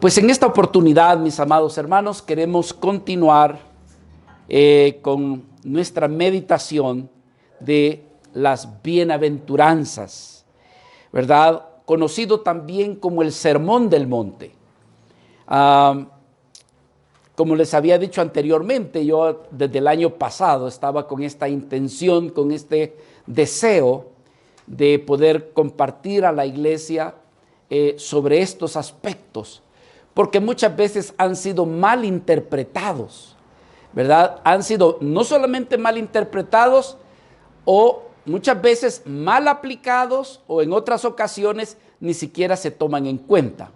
Pues en esta oportunidad, mis amados hermanos, queremos continuar con nuestra meditación de las bienaventuranzas, ¿verdad? Conocido también como el Sermón del Monte. Como les había dicho anteriormente, yo desde el año pasado estaba con esta intención, con este deseo de poder compartir a la iglesia sobre estos aspectos, porque muchas veces han sido mal interpretados, ¿verdad? Han sido no solamente mal interpretados, o muchas veces mal aplicados, o en otras ocasiones ni siquiera se toman en cuenta.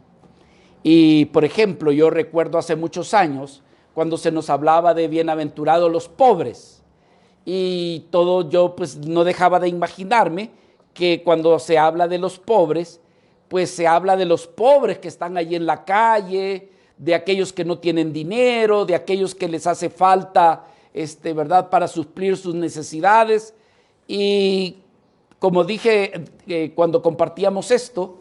Y por ejemplo, yo recuerdo hace muchos años cuando se nos hablaba de bienaventurados los pobres, y todo, yo pues no dejaba de imaginarme que cuando se habla de los pobres, pues se habla de los pobres que están allí en la calle, de aquellos que no tienen dinero, de aquellos que les hace falta, ¿verdad?, para suplir sus necesidades. Y como dije cuando compartíamos esto,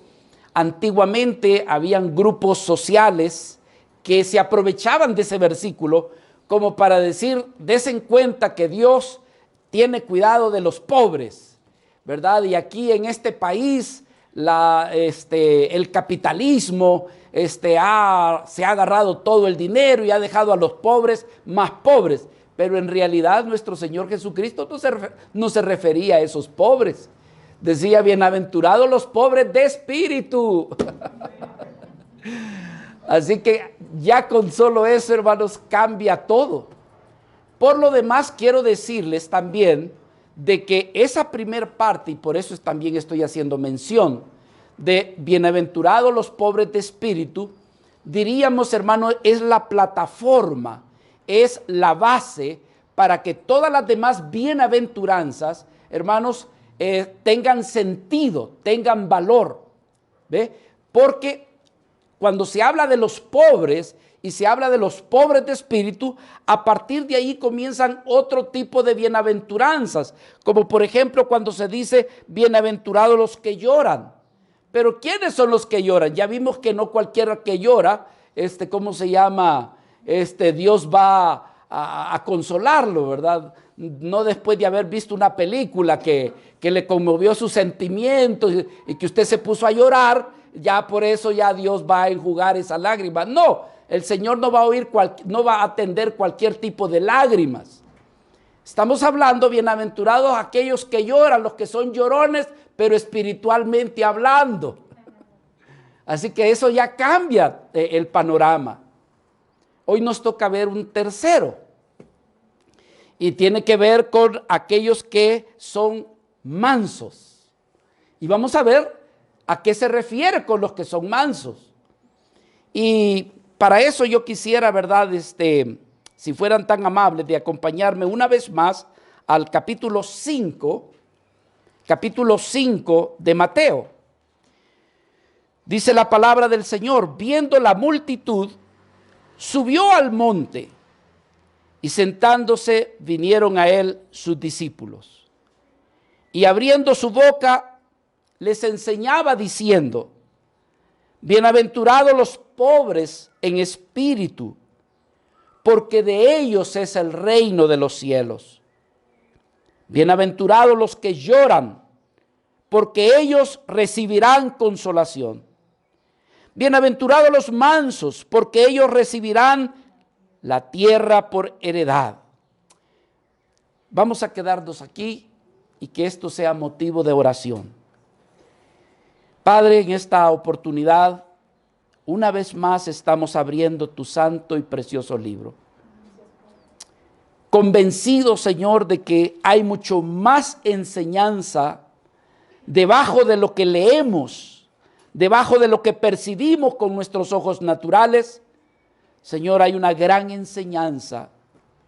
antiguamente habían grupos sociales que se aprovechaban de ese versículo como para decir: desen cuenta que Dios tiene cuidado de los pobres, ¿verdad? Y aquí en este país el capitalismo se ha agarrado todo el dinero y ha dejado a los pobres más pobres. Pero en realidad nuestro Señor Jesucristo no se refería a esos pobres. Decía: bienaventurados los pobres de espíritu. Así que ya con solo eso, hermanos, cambia todo. Por lo demás, quiero decirles también de que esa primera parte, y por eso también estoy haciendo mención de bienaventurados los pobres de espíritu, diríamos, hermano, es la plataforma, es la base para que todas las demás bienaventuranzas, hermanos, tengan sentido, tengan valor, ¿ve? Porque cuando se habla de los pobres y se habla de los pobres de espíritu, a partir de ahí comienzan otro tipo de bienaventuranzas, como por ejemplo cuando se dice bienaventurados los que lloran. Pero ¿quiénes son los que lloran? Ya vimos que no cualquiera que llora, ¿cómo se llama? Dios va a consolarlo, ¿verdad? No después de haber visto una película que le conmovió sus sentimientos y que usted se puso a llorar, ya por eso ya Dios va a enjugar esa lágrima. No, el Señor no va a atender cualquier tipo de lágrimas. Estamos hablando, bienaventurados aquellos que lloran, los que son llorones, pero espiritualmente hablando. Así que eso ya cambia el panorama. Hoy nos toca ver un tercero, y tiene que ver con aquellos que son mansos. Y vamos a ver a qué se refiere con los que son mansos. Y para eso yo quisiera, ¿verdad?, si fueran tan amables de acompañarme una vez más al capítulo 5 de Mateo. Dice la palabra del Señor: viendo la multitud, subió al monte, y sentándose vinieron a él sus discípulos. Y abriendo su boca les enseñaba diciendo: bienaventurados los pobres en espíritu, porque de ellos es el reino de los cielos. Bienaventurados los que lloran, porque ellos recibirán consolación. Bienaventurados los mansos, porque ellos recibirán la tierra por heredad. Vamos a quedarnos aquí y que esto sea motivo de oración. Padre, en esta oportunidad, una vez más estamos abriendo tu santo y precioso libro. Convencido, Señor, de que hay mucho más enseñanza debajo de lo que leemos, debajo de lo que percibimos con nuestros ojos naturales. Señor, hay una gran enseñanza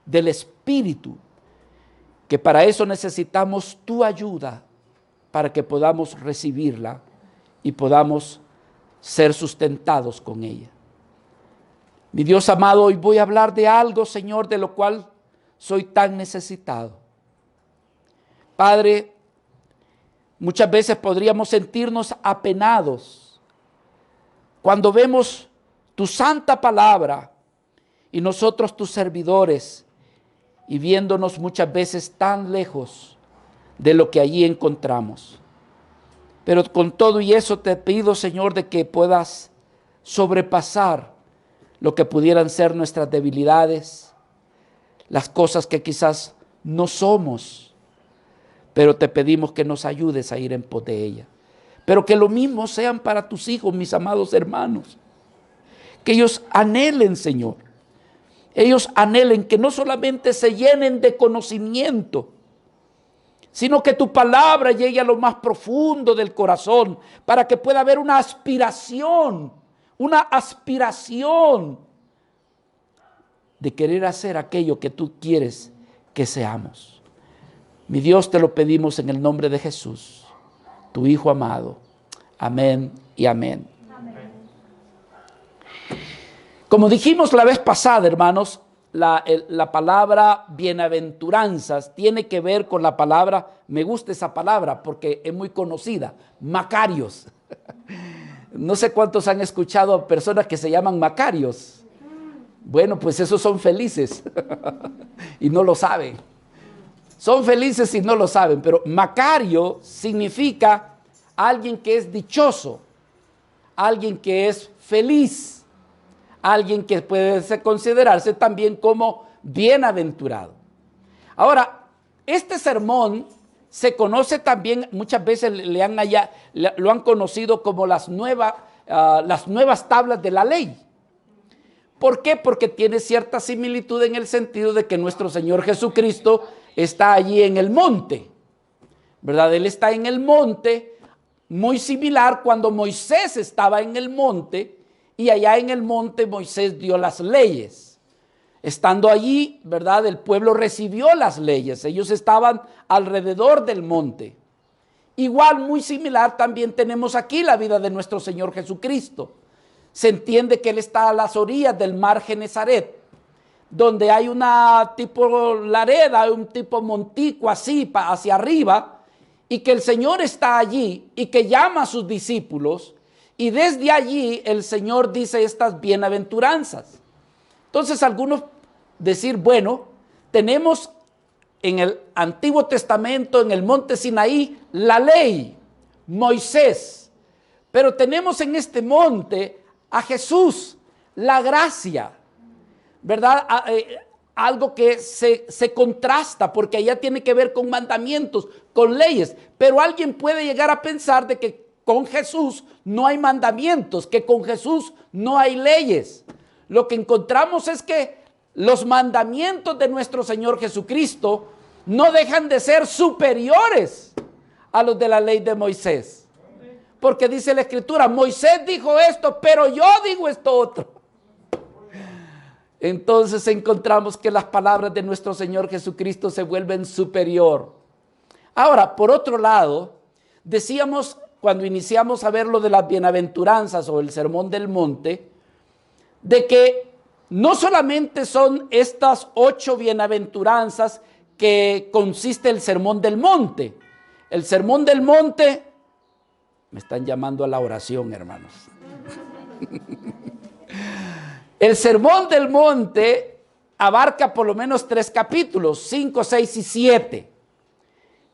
del Espíritu, que para eso necesitamos tu ayuda, para que podamos recibirla y podamos ser sustentados con ella. Mi Dios amado, hoy voy a hablar de algo, Señor, de lo cual soy tan necesitado. Padre, muchas veces podríamos sentirnos apenados cuando vemos tu santa palabra y nosotros tus servidores, y viéndonos muchas veces tan lejos de lo que allí encontramos. Pero con todo y eso te pido, Señor, de que puedas sobrepasar lo que pudieran ser nuestras debilidades, las cosas que quizás no somos, pero te pedimos que nos ayudes a ir en pos de ella. Pero que lo mismo sean para tus hijos, mis amados hermanos. Que ellos anhelen, Señor. Ellos anhelen que no solamente se llenen de conocimiento, sino que tu palabra llegue a lo más profundo del corazón, para que pueda haber una aspiración de querer hacer aquello que tú quieres que seamos. Mi Dios, te lo pedimos en el nombre de Jesús, tu Hijo amado. Amén y amén. Como dijimos la vez pasada, hermanos, la palabra bienaventuranzas tiene que ver con la palabra, me gusta esa palabra porque es muy conocida, Macarios. No sé cuántos han escuchado a personas que se llaman Macarios. Bueno, pues esos son felices y no lo saben. Son felices y no lo saben, pero Macario significa alguien que es dichoso, alguien que es feliz, alguien que puede considerarse también como bienaventurado. Ahora, este sermón se conoce también, muchas veces lo han conocido como las nuevas tablas de la ley. ¿Por qué? Porque tiene cierta similitud en el sentido de que nuestro Señor Jesucristo está allí en el monte, ¿verdad? Él está en el monte, muy similar cuando Moisés estaba en el monte, y allá en el monte Moisés dio las leyes. Estando allí, ¿verdad? El pueblo recibió las leyes, ellos estaban alrededor del monte. Igual, muy similar, también tenemos aquí la vida de nuestro Señor Jesucristo. Se entiende que Él está a las orillas del mar Genezaret, donde hay una tipo lareda, un tipo montico así hacia arriba, y que el Señor está allí y que llama a sus discípulos, y desde allí el Señor dice estas bienaventuranzas. Entonces algunos decir, bueno, tenemos en el Antiguo Testamento, en el monte Sinaí, la ley, Moisés, pero tenemos en este monte a Jesús, la gracia, ¿verdad? Algo que se contrasta, porque allá tiene que ver con mandamientos, con leyes, pero alguien puede llegar a pensar de que con Jesús no hay mandamientos, que con Jesús no hay leyes. Lo que encontramos es que los mandamientos de nuestro Señor Jesucristo no dejan de ser superiores a los de la ley de Moisés. Porque dice la Escritura, Moisés dijo esto, pero yo digo esto otro. Entonces encontramos que las palabras de nuestro Señor Jesucristo se vuelven superior. Ahora, por otro lado, decíamos cuando iniciamos a ver lo de las bienaventuranzas o el sermón del monte, de que no solamente son estas 8 bienaventuranzas que consiste el sermón del monte. El sermón del monte, me están llamando a la oración, hermanos. El sermón del monte abarca por lo menos 3 capítulos, 5, 6 y 7.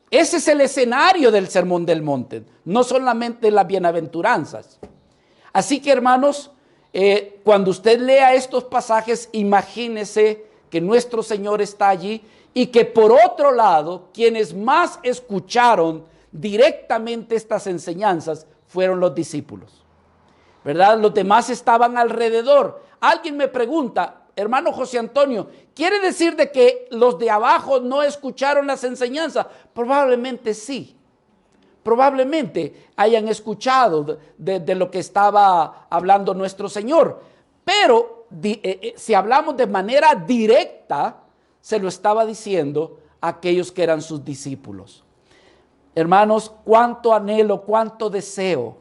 Ese es el escenario del sermón del monte, no solamente las bienaventuranzas. Así que, hermanos, cuando usted lea estos pasajes, imagínese que nuestro Señor está allí y que por otro lado, quienes más escucharon directamente estas enseñanzas fueron los discípulos, ¿verdad? Los demás estaban alrededor. Alguien me pregunta, hermano José Antonio, ¿quiere decir de que los de abajo no escucharon las enseñanzas? Probablemente sí. Probablemente hayan escuchado de lo que estaba hablando nuestro Señor. Pero si hablamos de manera directa, se lo estaba diciendo a aquellos que eran sus discípulos. Hermanos, cuánto anhelo, cuánto deseo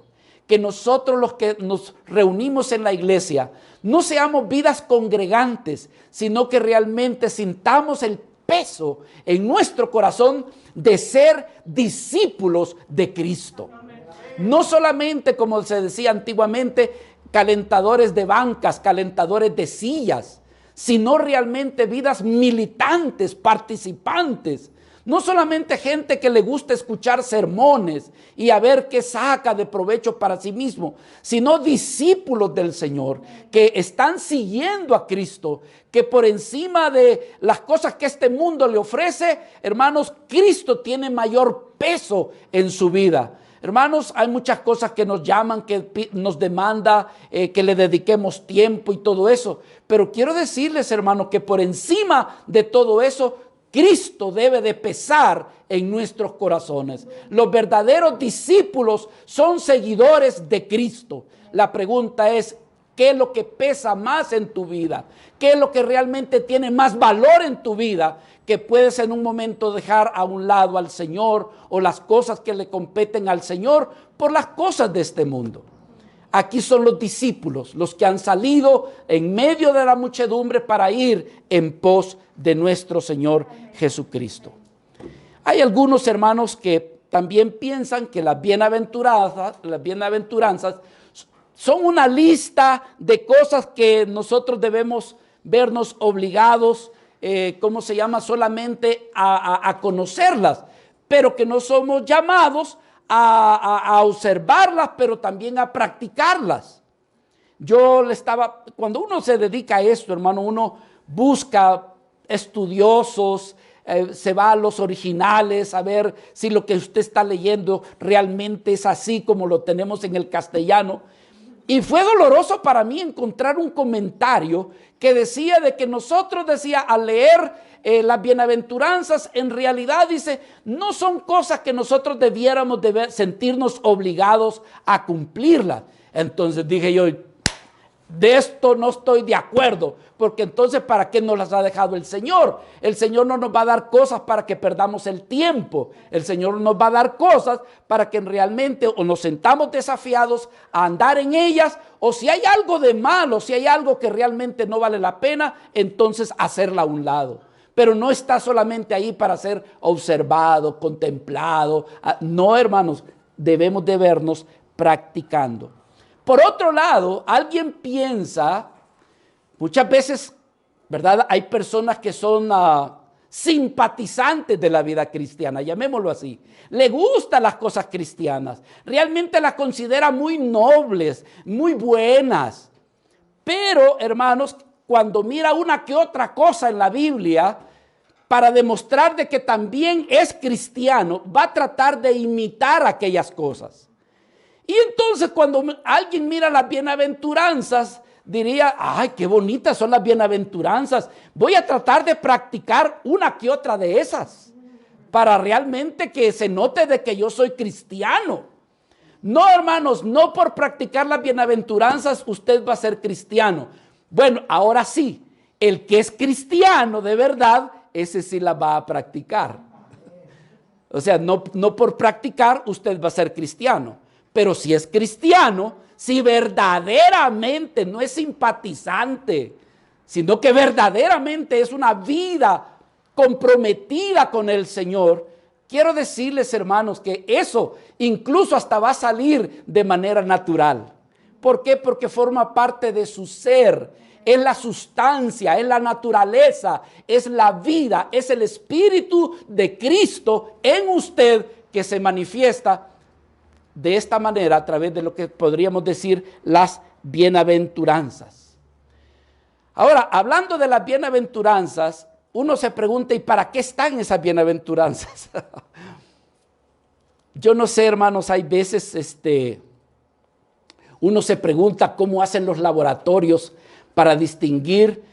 que nosotros los que nos reunimos en la iglesia no seamos vidas congregantes, sino que realmente sintamos el peso en nuestro corazón de ser discípulos de Cristo. No solamente, como se decía antiguamente, calentadores de bancas, calentadores de sillas, sino realmente vidas militantes, participantes. No solamente gente que le gusta escuchar sermones y a ver qué saca de provecho para sí mismo, sino discípulos del Señor que están siguiendo a Cristo, que por encima de las cosas que este mundo le ofrece, hermanos, Cristo tiene mayor peso en su vida. Hermanos, hay muchas cosas que nos llaman, que nos demanda que le dediquemos tiempo y todo eso. Pero quiero decirles, hermanos, que por encima de todo eso, Cristo debe de pesar en nuestros corazones. Los verdaderos discípulos son seguidores de Cristo. La pregunta es, ¿qué es lo que pesa más en tu vida? ¿Qué es lo que realmente tiene más valor en tu vida? Que puedes en un momento dejar a un lado al Señor o las cosas que le competen al Señor por las cosas de este mundo. Aquí son los discípulos, los que han salido en medio de la muchedumbre para ir en pos de nuestro Señor Jesucristo. Hay algunos hermanos que también piensan que las bienaventuranzas son una lista de cosas que nosotros debemos vernos obligados, solamente a conocerlas, pero que no somos llamados a observarlas, pero también a practicarlas. Cuando uno se dedica a esto, hermano, uno busca estudiosos, se va a los originales a ver si lo que usted está leyendo realmente es así como lo tenemos en el castellano. Y fue doloroso para mí encontrar un comentario que decía de que nosotros, al leer las bienaventuranzas, en realidad dice, no son cosas que nosotros debiéramos sentirnos obligados a cumplirlas. Entonces dije yo, de esto no estoy de acuerdo, porque entonces ¿para qué nos las ha dejado el Señor? El Señor no nos va a dar cosas para que perdamos el tiempo. El Señor nos va a dar cosas para que realmente o nos sentamos desafiados a andar en ellas, o si hay algo de malo, si hay algo que realmente no vale la pena, entonces hacerla a un lado. Pero no está solamente ahí para ser observado, contemplado. No, hermanos, debemos de vernos practicando. Por otro lado, alguien piensa, muchas veces, ¿verdad? Hay personas que son simpatizantes de la vida cristiana, llamémoslo así. Le gustan las cosas cristianas, realmente las considera muy nobles, muy buenas. Pero, hermanos, cuando mira una que otra cosa en la Biblia, para demostrar de que también es cristiano, va a tratar de imitar aquellas cosas. Y entonces cuando alguien mira las bienaventuranzas, diría, ay, qué bonitas son las bienaventuranzas. Voy a tratar de practicar una que otra de esas para realmente que se note de que yo soy cristiano. No, hermanos, no por practicar las bienaventuranzas usted va a ser cristiano. Bueno, ahora sí, el que es cristiano de verdad, ese sí la va a practicar. O sea, no por practicar usted va a ser cristiano. Pero si es cristiano, si verdaderamente no es simpatizante, sino que verdaderamente es una vida comprometida con el Señor, quiero decirles, hermanos, que eso incluso hasta va a salir de manera natural. ¿Por qué? Porque forma parte de su ser, es la sustancia, es la naturaleza, es la vida, es el Espíritu de Cristo en usted que se manifiesta de esta manera a través de lo que podríamos decir las bienaventuranzas. Ahora, hablando de las bienaventuranzas, uno se pregunta, ¿y para qué están esas bienaventuranzas? Yo no sé, hermanos, hay veces uno se pregunta cómo hacen los laboratorios para distinguir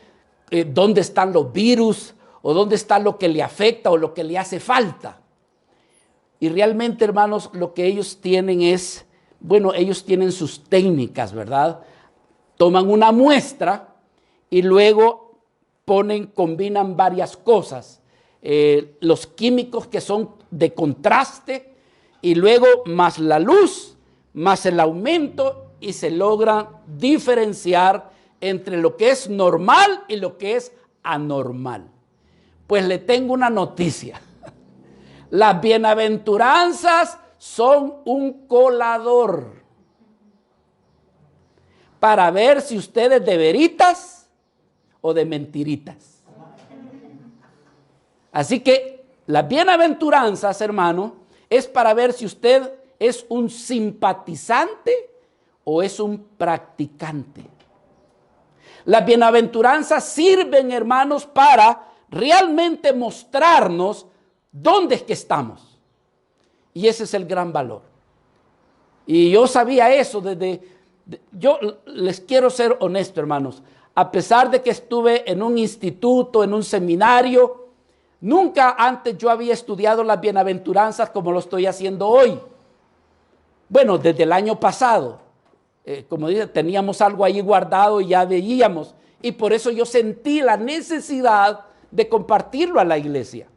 dónde están los virus o dónde está lo que le afecta o lo que le hace falta. Y realmente, hermanos, lo que ellos tienen es, ellos tienen sus técnicas, ¿verdad? Toman una muestra y luego combinan varias cosas. Los químicos que son de contraste y luego más la luz, más el aumento y se logra diferenciar entre lo que es normal y lo que es anormal. Pues le tengo una noticia. Las bienaventuranzas son un colador. para ver si usted es de veritas o de mentiritas. Así que las bienaventuranzas, hermano, es para ver si usted es un simpatizante o es un practicante. Las bienaventuranzas sirven, hermanos, para realmente mostrarnos dónde es que estamos. Y ese es el gran valor. Y yo sabía eso yo les quiero ser honesto, hermanos. A pesar de que estuve en un instituto, en un seminario, nunca antes yo había estudiado las bienaventuranzas como lo estoy haciendo hoy. Bueno, desde el año pasado. Como dice, teníamos algo ahí guardado y ya veíamos. Y por eso yo sentí la necesidad de compartirlo a la iglesia.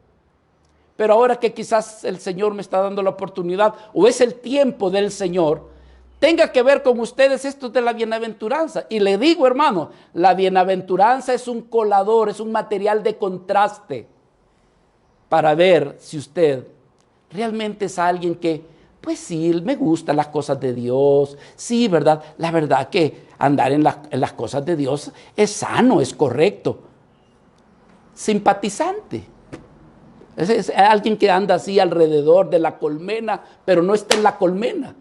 Pero ahora que quizás el Señor me está dando la oportunidad, o es el tiempo del Señor, tenga que ver con ustedes esto de la bienaventuranza. Y le digo, hermano, la bienaventuranza es un colador, es un material de contraste para ver si usted realmente es alguien que, pues sí, me gustan las cosas de Dios. Sí, ¿verdad? La verdad que andar en las cosas de Dios es sano, es correcto. Simpatizante. Es alguien que anda así alrededor de la colmena, pero no está en la colmena.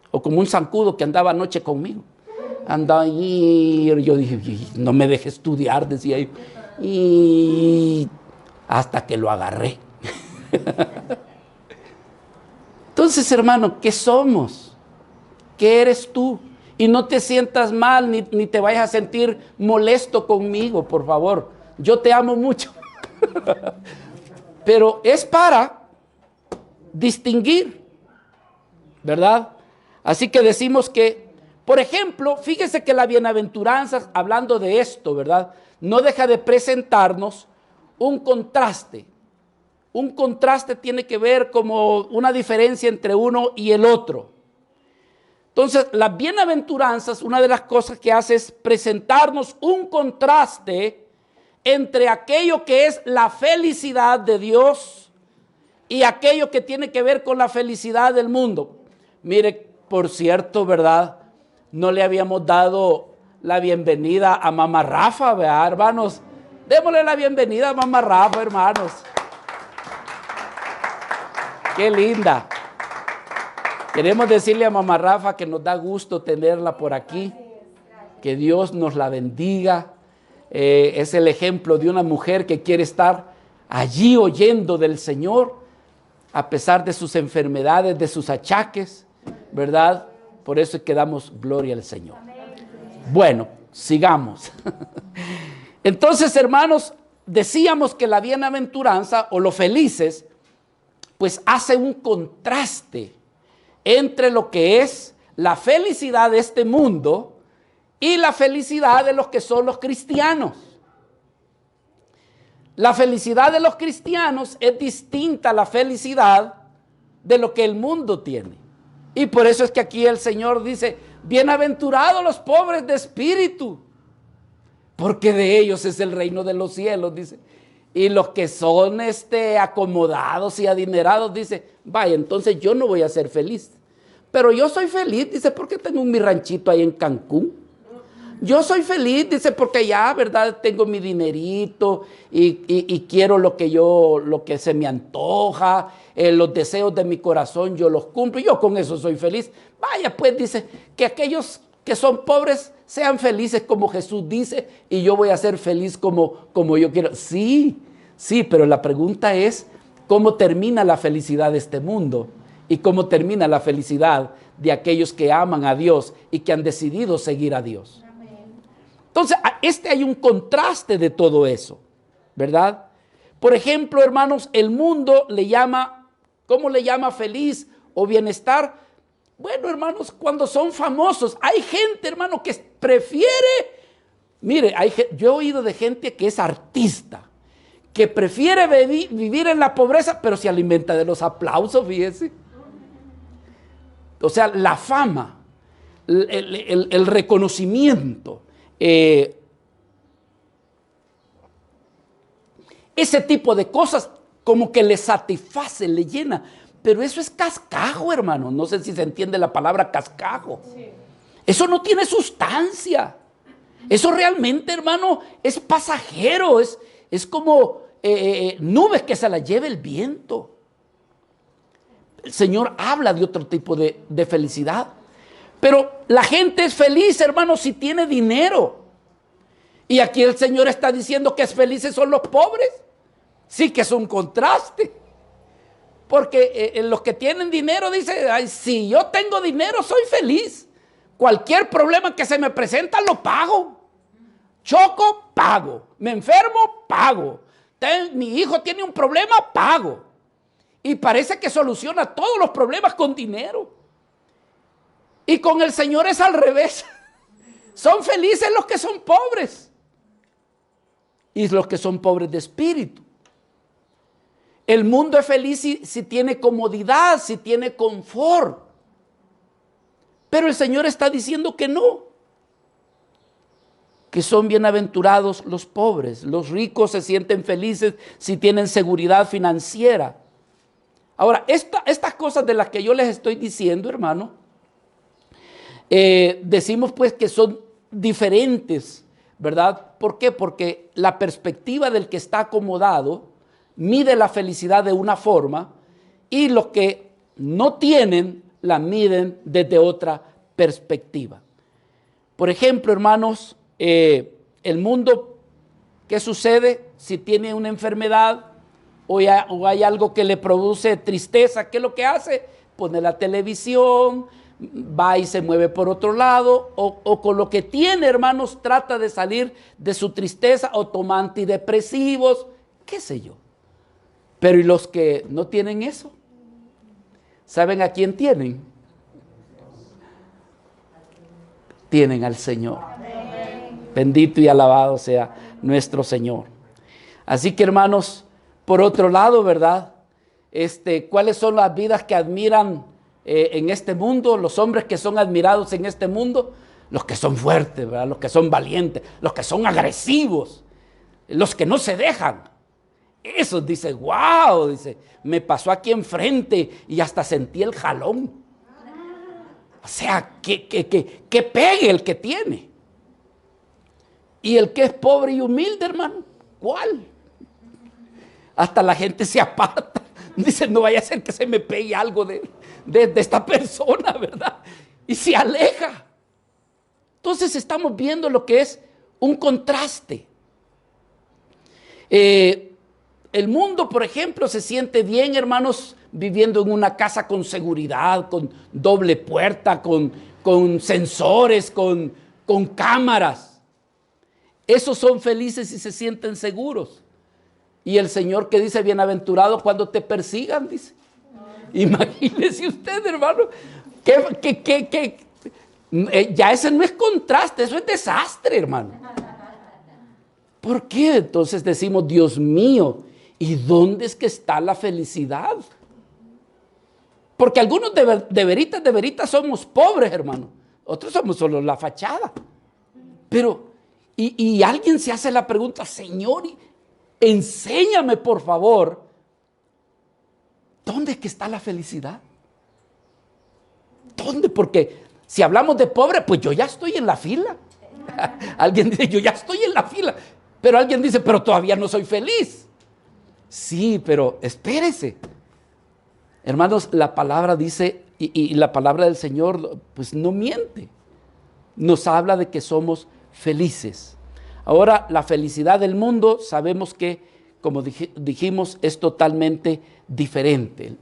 O como un zancudo que andaba anoche conmigo. Andaba ahí, yo dije, no me deje estudiar, decía yo. Y hasta que lo agarré. Entonces, hermano, ¿qué somos? ¿Qué eres tú? Y no te sientas mal, ni te vayas a sentir molesto conmigo, por favor. Yo te amo mucho. Pero es para distinguir, ¿verdad? Así que decimos que, por ejemplo, fíjese que la bienaventuranza, hablando de esto, ¿verdad? No deja de presentarnos un contraste. Un contraste tiene que ver como una diferencia entre uno y el otro. Entonces, las bienaventuranzas, una de las cosas que hace es presentarnos un contraste entre aquello que es la felicidad de Dios y aquello que tiene que ver con la felicidad del mundo. Mire, por cierto, ¿verdad? No le habíamos dado la bienvenida a Mamá Rafa, ¿verdad, hermanos? Démosle la bienvenida a Mamá Rafa, hermanos. Qué linda. Queremos decirle a Mamá Rafa que nos da gusto tenerla por aquí. Que Dios nos la bendiga. Es el ejemplo de una mujer que quiere estar allí oyendo del Señor, a pesar de sus enfermedades, de sus achaques, ¿verdad? Por eso es que damos gloria al Señor. Bueno, sigamos. Entonces, hermanos, decíamos que la bienaventuranza o los felices, pues hace un contraste entre lo que es la felicidad de este mundo y la felicidad de los que son los cristianos. La felicidad de los cristianos es distinta a la felicidad de lo que el mundo tiene. Y por eso es que aquí el Señor dice, bienaventurados los pobres de espíritu, porque de ellos es el reino de los cielos, dice. Y los que son acomodados y adinerados, dice, vaya, entonces yo no voy a ser feliz. Pero yo soy feliz, dice, porque tengo mi ranchito ahí en Cancún. Yo soy feliz, dice, porque ya, ¿verdad? Tengo mi dinerito y quiero lo que se me antoja, los deseos de mi corazón yo los cumplo, yo con eso soy feliz. Vaya, pues, dice, que aquellos que son pobres sean felices como Jesús dice y yo voy a ser feliz como yo quiero. Sí, pero la pregunta es, ¿cómo termina la felicidad de este mundo? Y cómo termina la felicidad de aquellos que aman a Dios y que han decidido seguir a Dios. Entonces, hay un contraste de todo eso, ¿verdad? Por ejemplo, hermanos, el mundo le llama, ¿cómo le llama feliz o bienestar? Bueno, hermanos, cuando son famosos, hay gente, hermano, que prefiere, mire, yo he oído de gente que es artista, que prefiere vivir en la pobreza, pero se alimenta de los aplausos, fíjese. O sea, la fama, el reconocimiento, ese tipo de cosas como que le satisface, le llena. Pero eso es cascajo, hermano. No sé si se entiende la palabra cascajo. Sí. Eso no tiene sustancia. Eso realmente, hermano, es pasajero. Es como nubes que se las lleve el viento. El Señor habla de otro tipo de felicidad. Pero la gente es feliz, hermano, si tiene dinero. Y aquí el Señor está diciendo que es felices son los pobres. Sí que es un contraste. Porque los que tienen dinero dicen, ay, si yo tengo dinero soy feliz. Cualquier problema que se me presenta lo pago. Choco, pago. Me enfermo, pago. Mi hijo tiene un problema, pago. Y parece que soluciona todos los problemas con dinero. Y con el Señor es al revés. Son felices los que son pobres. Y los que son pobres de espíritu. El mundo es feliz si tiene comodidad, si tiene confort. Pero el Señor está diciendo que no. Que son bienaventurados los pobres. Los ricos se sienten felices si tienen seguridad financiera. Ahora, estas cosas de las que yo les estoy diciendo, hermano, decimos pues que son diferentes, ¿verdad? ¿Por qué? Porque la perspectiva del que está acomodado mide la felicidad de una forma y los que no tienen la miden desde otra perspectiva. Por ejemplo, hermanos, el mundo, ¿qué sucede si tiene una enfermedad o hay algo que le produce tristeza? ¿Qué es lo que hace? Pone la televisión, va y se mueve por otro lado, o con lo que tiene, hermanos, trata de salir de su tristeza, o toma antidepresivos, qué sé yo. Pero ¿y los que no tienen eso? ¿Saben a quién tienen? Tienen al Señor. Bendito y alabado sea nuestro Señor. Así que, hermanos, por otro lado, ¿verdad? ¿Cuáles son las vidas que admiran en este mundo? Los hombres que son admirados en este mundo, los que son fuertes, ¿verdad? Los que son valientes, los que son agresivos, los que no se dejan. Esos dice, wow, dice, me pasó aquí enfrente y hasta sentí el jalón. O sea, que pegue el que tiene. Y el que es pobre y humilde, hermano, ¿cuál? Hasta la gente se aparta. Dice, no vaya a ser que se me pegue algo de esta persona, ¿verdad? Y se aleja. Entonces estamos viendo lo que es un contraste. El mundo, por ejemplo, se siente bien, hermanos, viviendo en una casa con seguridad, con doble puerta, con sensores, con cámaras. Esos son felices y se sienten seguros. Y el Señor que dice, bienaventurado cuando te persigan, dice. Imagínese usted, hermano, ya ese no es contraste, eso es desastre, hermano. ¿Por qué entonces decimos, Dios mío, ¿y dónde es que está la felicidad? Porque algunos de veritas somos pobres, hermano. Otros somos solo la fachada. Pero, y alguien se hace la pregunta, Señor, enséñame por favor, ¿dónde es que está la felicidad? ¿Dónde? Porque si hablamos de pobre, pues yo ya estoy en la fila. Alguien dice, yo ya estoy en la fila. Pero alguien dice, pero todavía no soy feliz. Sí, pero espérese. Hermanos, la palabra dice, y la palabra del Señor, pues no miente. Nos habla de que somos felices. Ahora, la felicidad del mundo, sabemos que, como dijimos, es totalmente diferente. El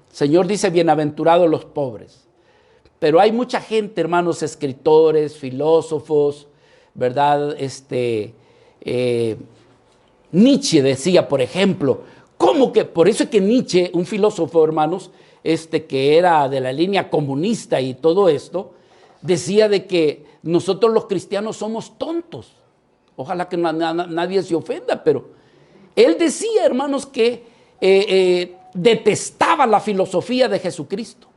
Señor dice, bienaventurados los pobres. Pero hay mucha gente, hermanos, escritores, filósofos, ¿verdad? Nietzsche decía, por ejemplo, ¿cómo que? Por eso es que Nietzsche, un filósofo, hermanos, que era de la línea comunista y todo esto, decía de que nosotros los cristianos somos tontos. Ojalá que nadie se ofenda, pero él decía, hermanos, que detestaba la filosofía de Jesucristo.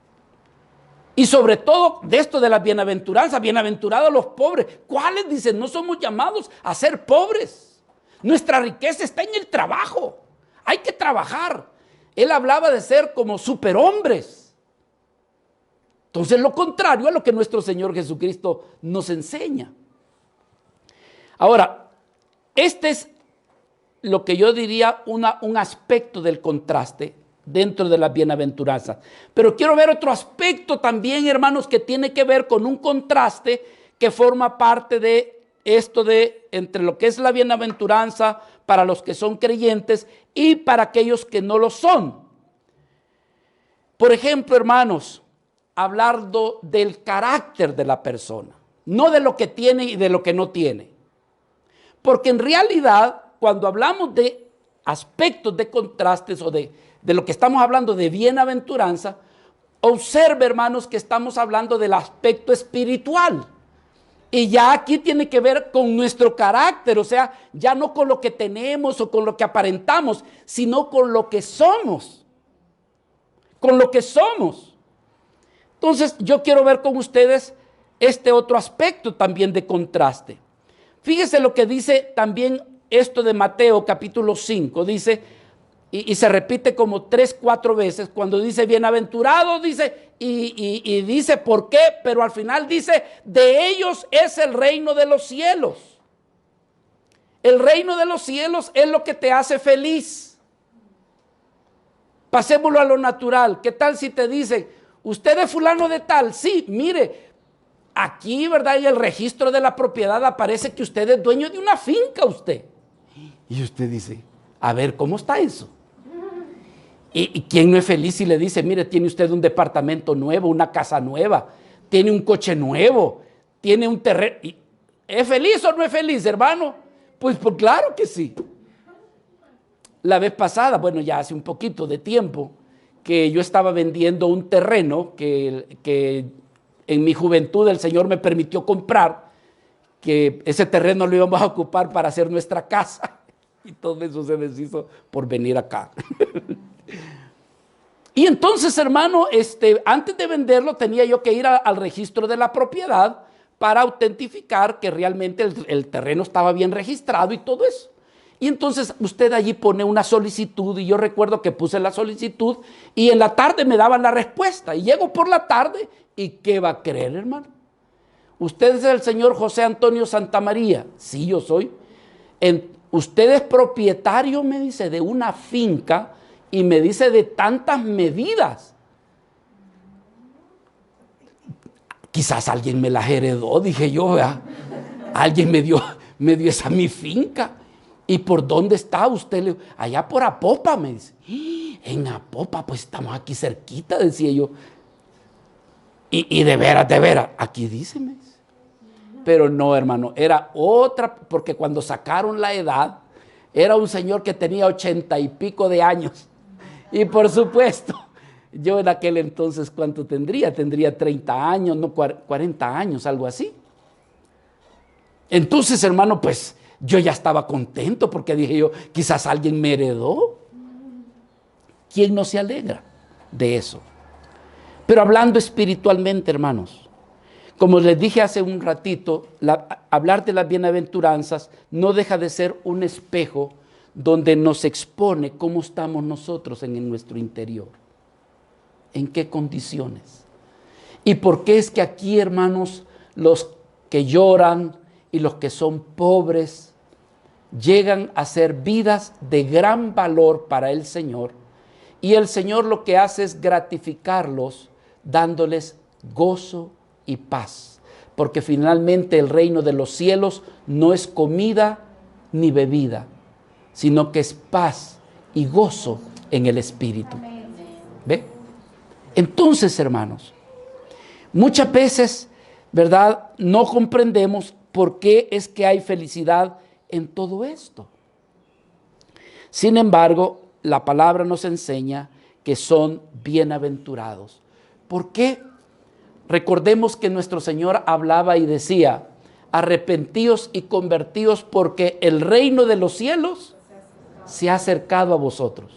Y sobre todo de esto de las bienaventuranzas, bienaventurados los pobres. ¿Cuáles? Dicen, no somos llamados a ser pobres. Nuestra riqueza está en el trabajo. Hay que trabajar. Él hablaba de ser como superhombres. Entonces, lo contrario a lo que nuestro Señor Jesucristo nos enseña. Ahora, este es lo que yo diría un aspecto del contraste dentro de las bienaventuranzas. Pero quiero ver otro aspecto también, hermanos, que tiene que ver con un contraste que forma parte de esto de entre lo que es la bienaventuranza para los que son creyentes y para aquellos que no lo son. Por ejemplo, hermanos, hablando del carácter de la persona, no de lo que tiene y de lo que no tiene. Porque en realidad, cuando hablamos de aspectos de contrastes o de lo que estamos hablando de bienaventuranza, observe, hermanos, que estamos hablando del aspecto espiritual. Y ya aquí tiene que ver con nuestro carácter, o sea, ya no con lo que tenemos o con lo que aparentamos, sino con lo que somos. Con lo que somos. Entonces, yo quiero ver con ustedes este otro aspecto también de contraste. Fíjese lo que dice también esto de Mateo capítulo 5, dice, y se repite como 3, 4 veces, cuando dice bienaventurado, dice, y dice por qué, pero al final dice, de ellos es el reino de los cielos. El reino de los cielos es lo que te hace feliz. Pasémoslo a lo natural. ¿Qué tal si te dicen, usted es fulano de tal? Sí, mire, aquí, ¿verdad? En el registro de la propiedad aparece que usted es dueño de una finca, usted. Y usted dice, a ver, ¿cómo está eso? ¿Y quién no es feliz si le dice, mire, tiene usted un departamento nuevo, una casa nueva, tiene un coche nuevo, tiene un terreno? ¿Es feliz o no es feliz, hermano? Pues claro que sí. La vez pasada, bueno, ya hace un poquito de tiempo, que yo estaba vendiendo un terreno que en mi juventud el Señor me permitió comprar, que ese terreno lo íbamos a ocupar para hacer nuestra casa. Y todo eso se deshizo por venir acá. Y entonces, hermano, antes de venderlo tenía yo que ir al registro de la propiedad para autentificar que realmente el terreno estaba bien registrado y todo eso. Y entonces usted allí pone una solicitud y yo recuerdo que puse la solicitud y en la tarde me daban la respuesta. Y llego por la tarde y ¿qué va a creer, hermano? ¿Usted es el señor José Antonio Santamaría? Sí, yo soy. Usted es propietario, me dice, de una finca y me dice de tantas medidas. Quizás alguien me las heredó, dije yo, ¿verdad? Alguien me dio esa mi finca. ¿Y por dónde está usted? Allá por Apopa, me dice. En Apopa, pues estamos aquí cerquita, decía yo. Y de veras, aquí dice, me dice. Pero no, hermano, era otra, porque cuando sacaron la edad, era un señor que tenía 80 y pico de años. Y por supuesto, yo en aquel entonces, ¿cuánto tendría? Tendría 30 años, no 40 años, algo así. Entonces, hermano, pues yo ya estaba contento porque dije yo, quizás alguien me heredó. ¿Quién no se alegra de eso? Pero hablando espiritualmente, hermanos, como les dije hace un ratito, hablar de las bienaventuranzas no deja de ser un espejo donde nos expone cómo estamos nosotros en nuestro interior, en qué condiciones. Y por qué es que aquí, hermanos, los que lloran y los que son pobres llegan a ser vidas de gran valor para el Señor. Y el Señor lo que hace es gratificarlos dándoles gozo y paz, porque finalmente el reino de los cielos no es comida ni bebida, sino que es paz y gozo en el Espíritu. ¿Ve? Entonces, hermanos, muchas veces, ¿verdad?, no comprendemos por qué es que hay felicidad en todo esto. Sin embargo, la palabra nos enseña que son bienaventurados. ¿Por qué? Recordemos que nuestro Señor hablaba y decía, arrepentíos y convertíos porque el reino de los cielos se ha acercado a vosotros.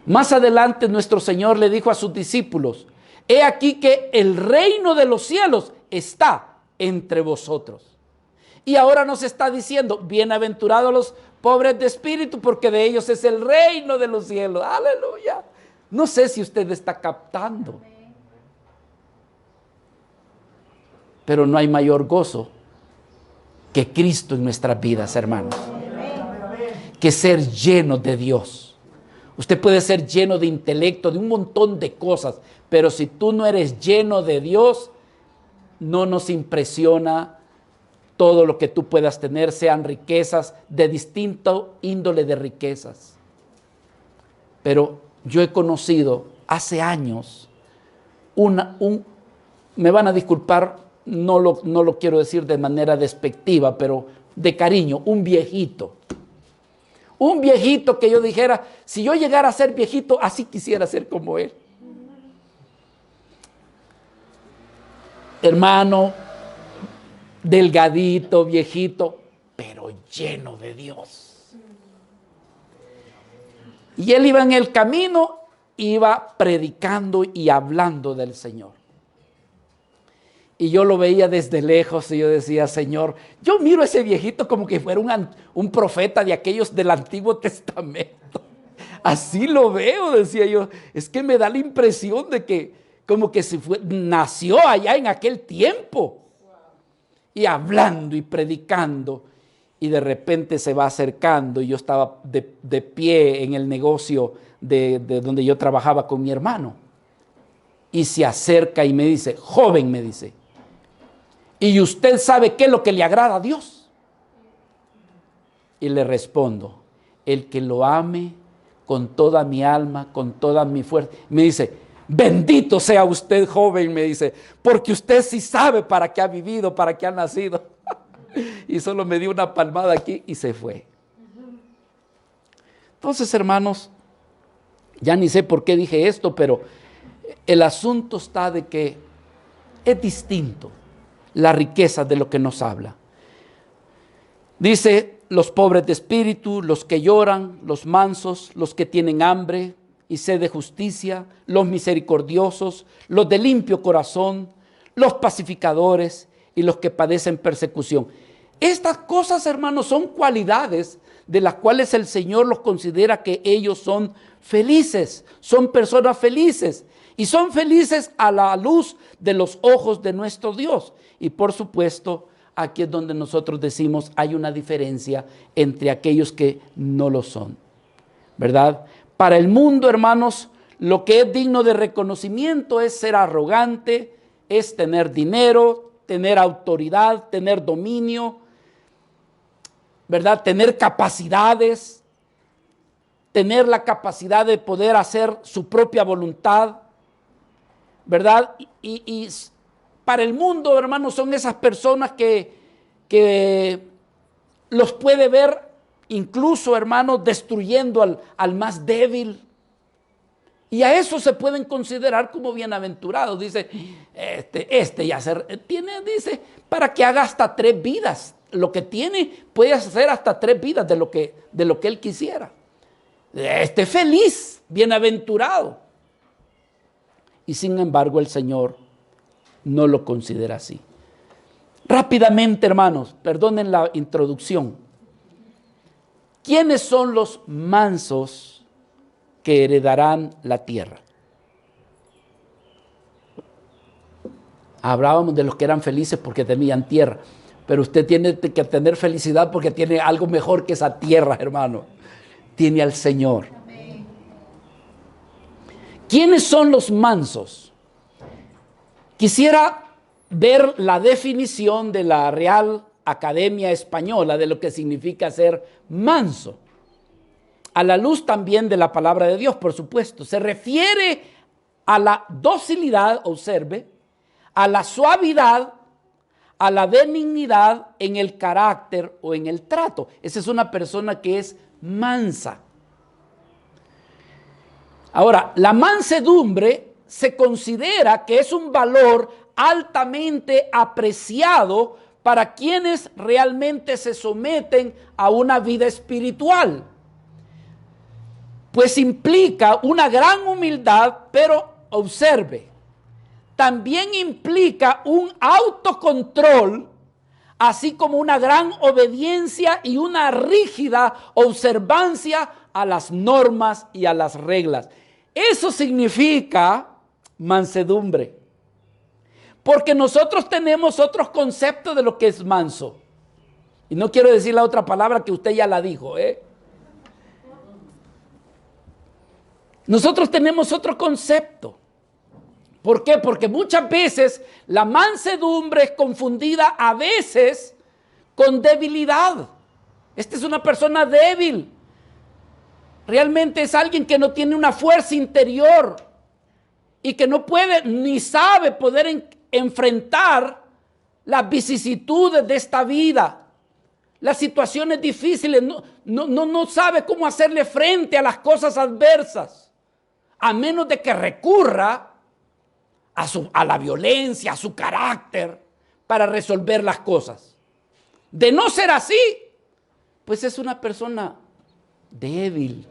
Más adelante nuestro Señor le dijo a sus discípulos, he aquí que el reino de los cielos está entre vosotros. Y ahora nos está diciendo, bienaventurados los pobres de espíritu porque de ellos es el reino de los cielos. Aleluya. No sé si usted está captando. Pero no hay mayor gozo que Cristo en nuestras vidas, hermanos. Que ser lleno de Dios. Usted puede ser lleno de intelecto, de un montón de cosas, pero si tú no eres lleno de Dios, no nos impresiona todo lo que tú puedas tener, sean riquezas de distinto índole de riquezas. Pero yo he conocido hace años me van a disculpar, no lo quiero decir de manera despectiva, pero de cariño, un viejito que yo dijera, si yo llegara a ser viejito, así quisiera ser como él. Hermano, delgadito, viejito, pero lleno de Dios. Y él iba en el camino, iba predicando y hablando del Señor. Y yo lo veía desde lejos y yo decía, Señor, yo miro a ese viejito como que fuera un profeta de aquellos del Antiguo Testamento. Así lo veo, decía yo. Es que me da la impresión de que como que nació allá en aquel tiempo. Y hablando y predicando. Y de repente se va acercando y yo estaba de pie en el negocio de donde yo trabajaba con mi hermano. Y se acerca y me dice, joven, me dice, ¿y usted sabe qué es lo que le agrada a Dios? Y le respondo, el que lo ame con toda mi alma, con toda mi fuerza. Me dice, bendito sea usted, joven, me dice, porque usted sí sabe para qué ha vivido, para qué ha nacido. Y solo me dio una palmada aquí y se fue. Entonces, hermanos, ya ni sé por qué dije esto, pero el asunto está de que es distinto la riqueza de lo que nos habla. Dice, los pobres de espíritu, los que lloran, los mansos, los que tienen hambre y sed de justicia, los misericordiosos, los de limpio corazón, los pacificadores y los que padecen persecución. Estas cosas, hermanos, son cualidades de las cuales el Señor los considera que ellos son felices, son personas felices. Y son felices a la luz de los ojos de nuestro Dios. Y por supuesto, aquí es donde nosotros decimos hay una diferencia entre aquellos que no lo son, ¿verdad? Para el mundo, hermanos, lo que es digno de reconocimiento es ser arrogante, es tener dinero, tener autoridad, tener dominio, ¿verdad? Tener capacidades, tener la capacidad de poder hacer su propia voluntad, ¿verdad? Y para el mundo, hermanos, son esas personas que los puede ver incluso, hermanos, destruyendo al más débil. Y a eso se pueden considerar como bienaventurados. Dice, ya dice, para que haga hasta 3 vidas. Lo que tiene puede hacer hasta 3 vidas de lo que él quisiera. Feliz, bienaventurado. Y sin embargo el Señor no lo considera así. Rápidamente, hermanos, perdonen la introducción. ¿Quiénes son los mansos que heredarán la tierra? Hablábamos de los que eran felices porque tenían tierra, pero usted tiene que tener felicidad porque tiene algo mejor que esa tierra, hermano. Tiene al Señor. ¿Quiénes son los mansos? Quisiera ver la definición de la Real Academia Española de lo que significa ser manso. A la luz también de la palabra de Dios, por supuesto. Se refiere a la docilidad, observe, a la suavidad, a la benignidad en el carácter o en el trato. Esa es una persona que es mansa. Ahora, la mansedumbre se considera que es un valor altamente apreciado para quienes realmente se someten a una vida espiritual, pues implica una gran humildad, pero observe, también implica un autocontrol, así como una gran obediencia y una rígida observancia a las normas y a las reglas. Eso significa mansedumbre. Porque nosotros tenemos otros conceptos de lo que es manso. Y no quiero decir la otra palabra que usted ya la dijo, ¿eh? Nosotros tenemos otro concepto. ¿Por qué? Porque muchas veces la mansedumbre es confundida a veces con debilidad. Esta es una persona débil. Realmente es alguien que no tiene una fuerza interior y que no puede ni sabe poder enfrentar las vicisitudes de esta vida, las situaciones difíciles. No sabe cómo hacerle frente a las cosas adversas, a menos de que recurra a la violencia, a su carácter, para resolver las cosas. De no ser así, pues es una persona débil.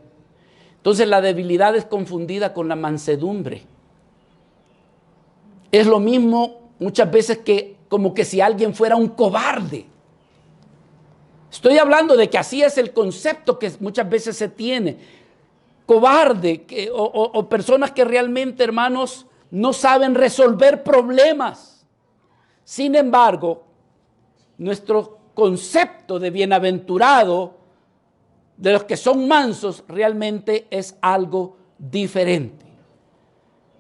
Entonces la debilidad es confundida con la mansedumbre. Es lo mismo muchas veces que como que si alguien fuera un cobarde. Estoy hablando de que así es el concepto que muchas veces se tiene. Cobarde o personas que realmente, hermanos, no saben resolver problemas. Sin embargo, nuestro concepto de bienaventurado, de los que son mansos, realmente es algo diferente.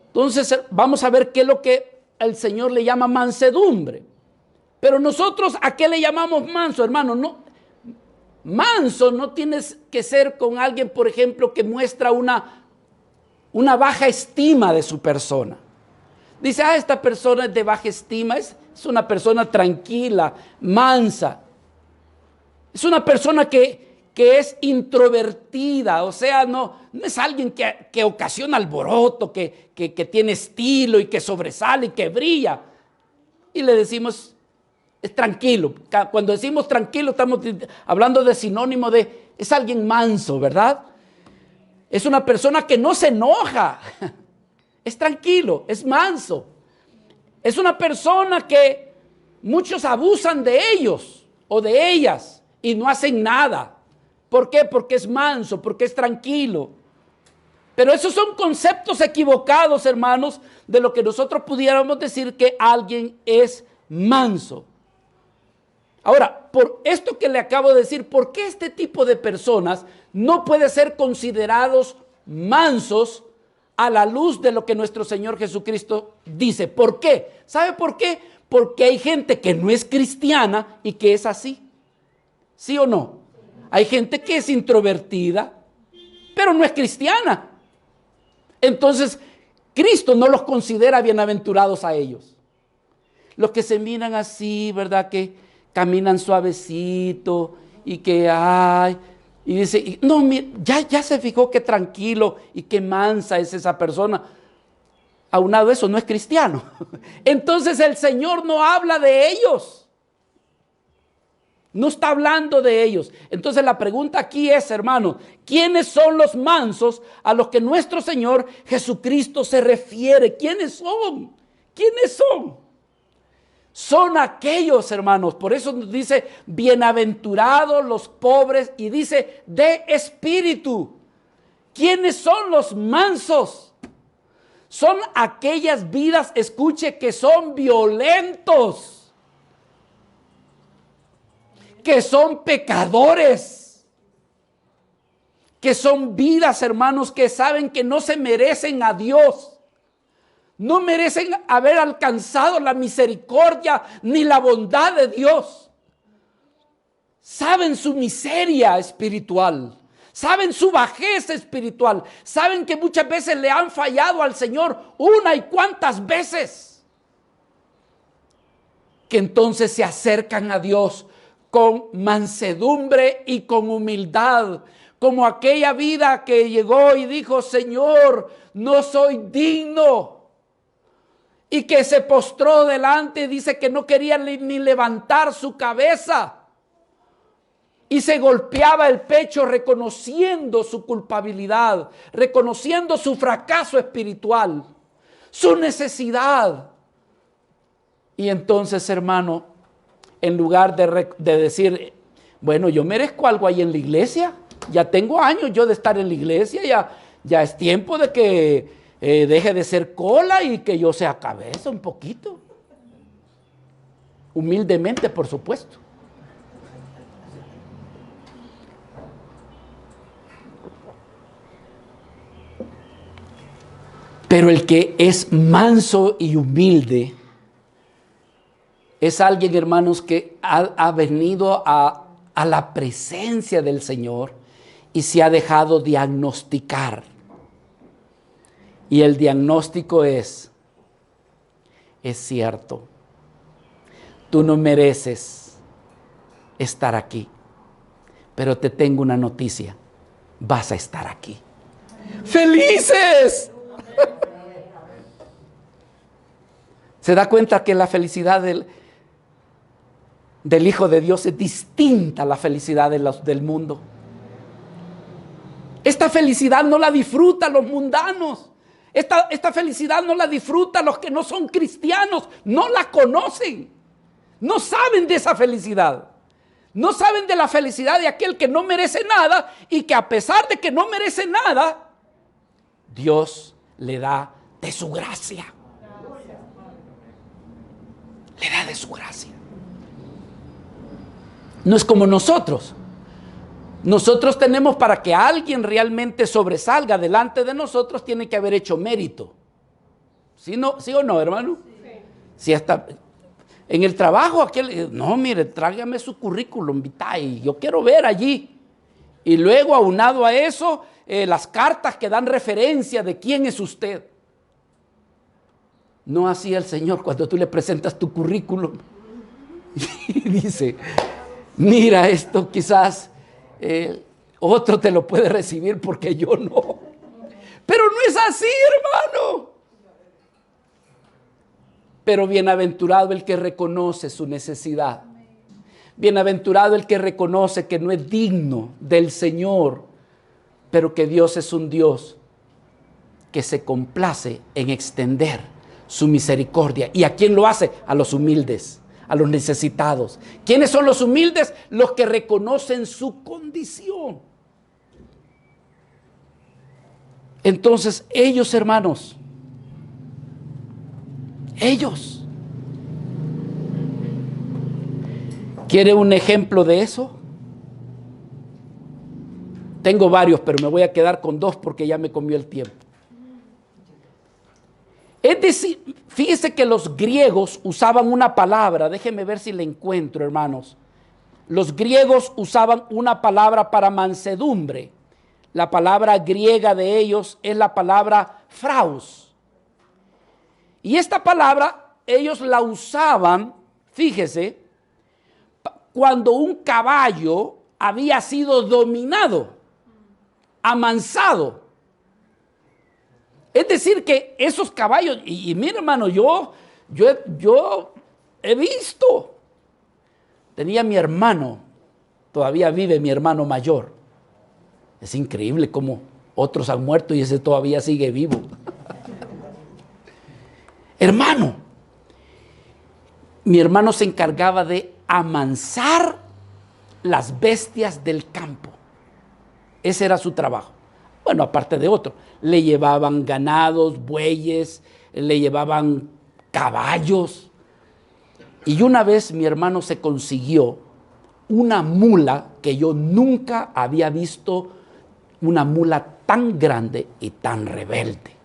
Entonces vamos a ver qué es lo que el Señor le llama mansedumbre. Pero nosotros, ¿a qué le llamamos manso, hermano? No, manso no tienes que ser con alguien, por ejemplo, que muestra una baja estima de su persona. Dice, esta persona es de baja estima, es una persona tranquila, mansa. Es una persona que es introvertida, o sea, no es alguien que ocasiona alboroto, que tiene estilo y que sobresale y que brilla. Y le decimos, es tranquilo. Cuando decimos tranquilo, estamos hablando de sinónimo de, es alguien manso, ¿verdad? Es una persona que no se enoja, es tranquilo, es manso. Es una persona que muchos abusan de ellos o de ellas y no hacen nada. ¿Por qué? Porque es manso, porque es tranquilo. Pero esos son conceptos equivocados, hermanos, de lo que nosotros pudiéramos decir que alguien es manso. Ahora, por esto que le acabo de decir, ¿por qué este tipo de personas no puede ser considerados mansos a la luz de lo que nuestro Señor Jesucristo dice? ¿Por qué? ¿Sabe por qué? Porque hay gente que no es cristiana y que es así. ¿Sí o no? Hay gente que es introvertida, pero no es cristiana. Entonces, Cristo no los considera bienaventurados a ellos. Los que se miran así, ¿verdad? Que caminan suavecito y que y dice, no, ya se fijó qué tranquilo y qué mansa es esa persona. Aunado a eso, no es cristiano. Entonces el Señor no habla de ellos. No está hablando de ellos. Entonces la pregunta aquí es, hermano, ¿quiénes son los mansos a los que nuestro Señor Jesucristo se refiere? ¿Quiénes son? ¿Quiénes son? Son aquellos, hermanos, por eso dice, bienaventurados los pobres, y dice, de espíritu. ¿Quiénes son los mansos? Son aquellas vidas, escuche, que son violentos, que son pecadores, que son vidas, hermanos, que saben que no se merecen a Dios. No merecen haber alcanzado la misericordia ni la bondad de Dios. Saben su miseria espiritual. Saben su bajeza espiritual. Saben que muchas veces le han fallado al Señor una y cuantas veces. Que entonces se acercan a Dios con mansedumbre y con humildad. Como aquella vida que llegó y dijo, Señor, no soy digno. Y que se postró delante, dice que no quería ni levantar su cabeza. Y se golpeaba el pecho reconociendo su culpabilidad, reconociendo su fracaso espiritual, su necesidad. Y entonces, hermano, en lugar de decir, bueno, yo merezco algo ahí en la iglesia, ya tengo años yo de estar en la iglesia, ya es tiempo de que deje de ser cola y que yo sea cabeza un poquito. Humildemente, por supuesto. Pero el que es manso y humilde es alguien, hermanos, que ha venido a la presencia del Señor y se ha dejado diagnosticar. Y el diagnóstico es cierto, tú no mereces estar aquí, pero te tengo una noticia, vas a estar aquí. ¡Felices! ¿Se da cuenta que la felicidad del Hijo de Dios es distinta a la felicidad del mundo? Esta felicidad no la disfrutan los mundanos. Esta felicidad no la disfrutan los que no son cristianos. No la conocen. No saben de esa felicidad. No saben de la felicidad de aquel que no merece nada y que a pesar de que no merece nada, Dios le da de su gracia. Le da de su gracia. No es como nosotros. Nosotros tenemos, para que alguien realmente sobresalga delante de nosotros, tiene que haber hecho mérito. ¿Sí, no, sí o no, hermano? Sí. Si hasta en el trabajo, no, mire, tráigame su currículum vitae, yo quiero ver allí. Y luego, aunado a eso, las cartas que dan referencia de quién es usted. No hacía el Señor cuando tú le presentas tu currículum. Y dice, mira, esto quizás otro te lo puede recibir porque yo no. Pero no es así, hermano. Pero bienaventurado el que reconoce su necesidad. Bienaventurado el que reconoce que no es digno del Señor, pero que Dios es un Dios que se complace en extender su misericordia. ¿Y a quién lo hace? A los humildes, a los necesitados. ¿Quiénes son los humildes? Los que reconocen su condición. Entonces, ellos, hermanos, ellos. ¿Quiere un ejemplo de eso? Tengo varios, pero me voy a quedar con dos porque ya me comió el tiempo. Es decir, fíjese que los griegos usaban una palabra, déjenme ver si la encuentro, hermanos. Los griegos usaban una palabra para mansedumbre. La palabra griega de ellos es la palabra phraus. Y esta palabra ellos la usaban, fíjese, cuando un caballo había sido dominado, amansado. Es decir, que esos caballos, y mira, hermano, yo he visto, tenía mi hermano, todavía vive mi hermano mayor. Es increíble cómo otros han muerto y ese todavía sigue vivo. Hermano, mi hermano se encargaba de amansar las bestias del campo. Ese era su trabajo. Bueno, aparte de otro, le llevaban ganados, bueyes, le llevaban caballos. Y una vez mi hermano se consiguió una mula que yo nunca había visto, una mula tan grande y tan rebelde.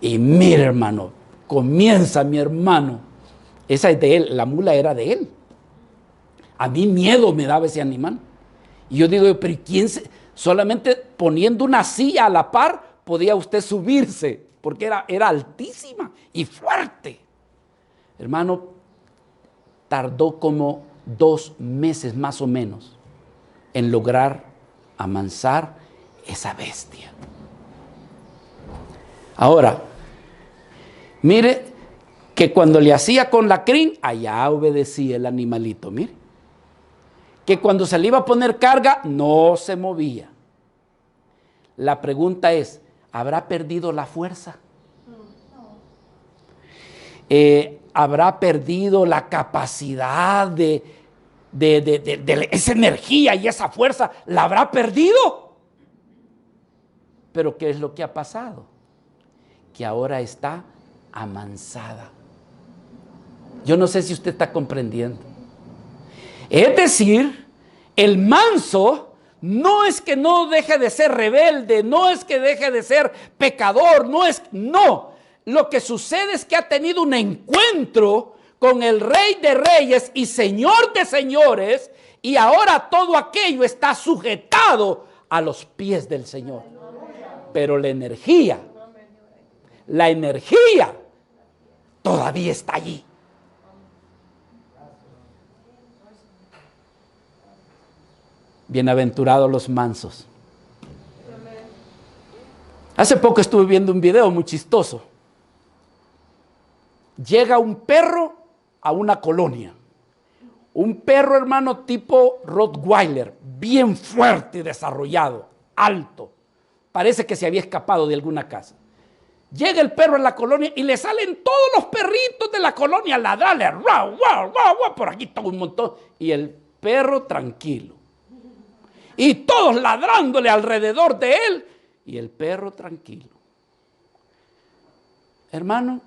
Y mira, hermano, comienza mi hermano. Esa es de él, la mula era de él. A mí miedo me daba ese animal. Y yo digo, pero ¿quién solamente poniendo una silla a la par podía usted subirse? Porque era altísima y fuerte. Hermano, tardó como 2 meses más o menos en lograr amansar esa bestia. Ahora, mire que cuando le hacía con la crin, allá obedecía el animalito, mire. Que cuando se le iba a poner carga, no se movía. La pregunta es, ¿habrá perdido la fuerza? ¿Habrá perdido la capacidad de esa energía y esa fuerza? ¿La habrá perdido? Pero ¿qué es lo que ha pasado? Que ahora está amansada. Yo no sé si usted está comprendiendo. Es decir, el manso no es que no deje de ser rebelde, no es que deje de ser pecador, no. Lo que sucede es que ha tenido un encuentro con el Rey de Reyes y Señor de Señores, y ahora todo aquello está sujetado a los pies del Señor. Pero la energía todavía está allí. Bienaventurados los mansos. Hace poco estuve viendo un video muy chistoso. Llega un perro a una colonia. Un perro, hermano, tipo Rottweiler, bien fuerte y desarrollado, alto. Parece que se había escapado de alguna casa. Llega el perro en la colonia y le salen todos los perritos de la colonia a ladrarle. Guau, guau, guau, guau, por aquí todo un montón. Y el perro tranquilo. Y todos ladrándole alrededor de él. Y el perro tranquilo. Hermano,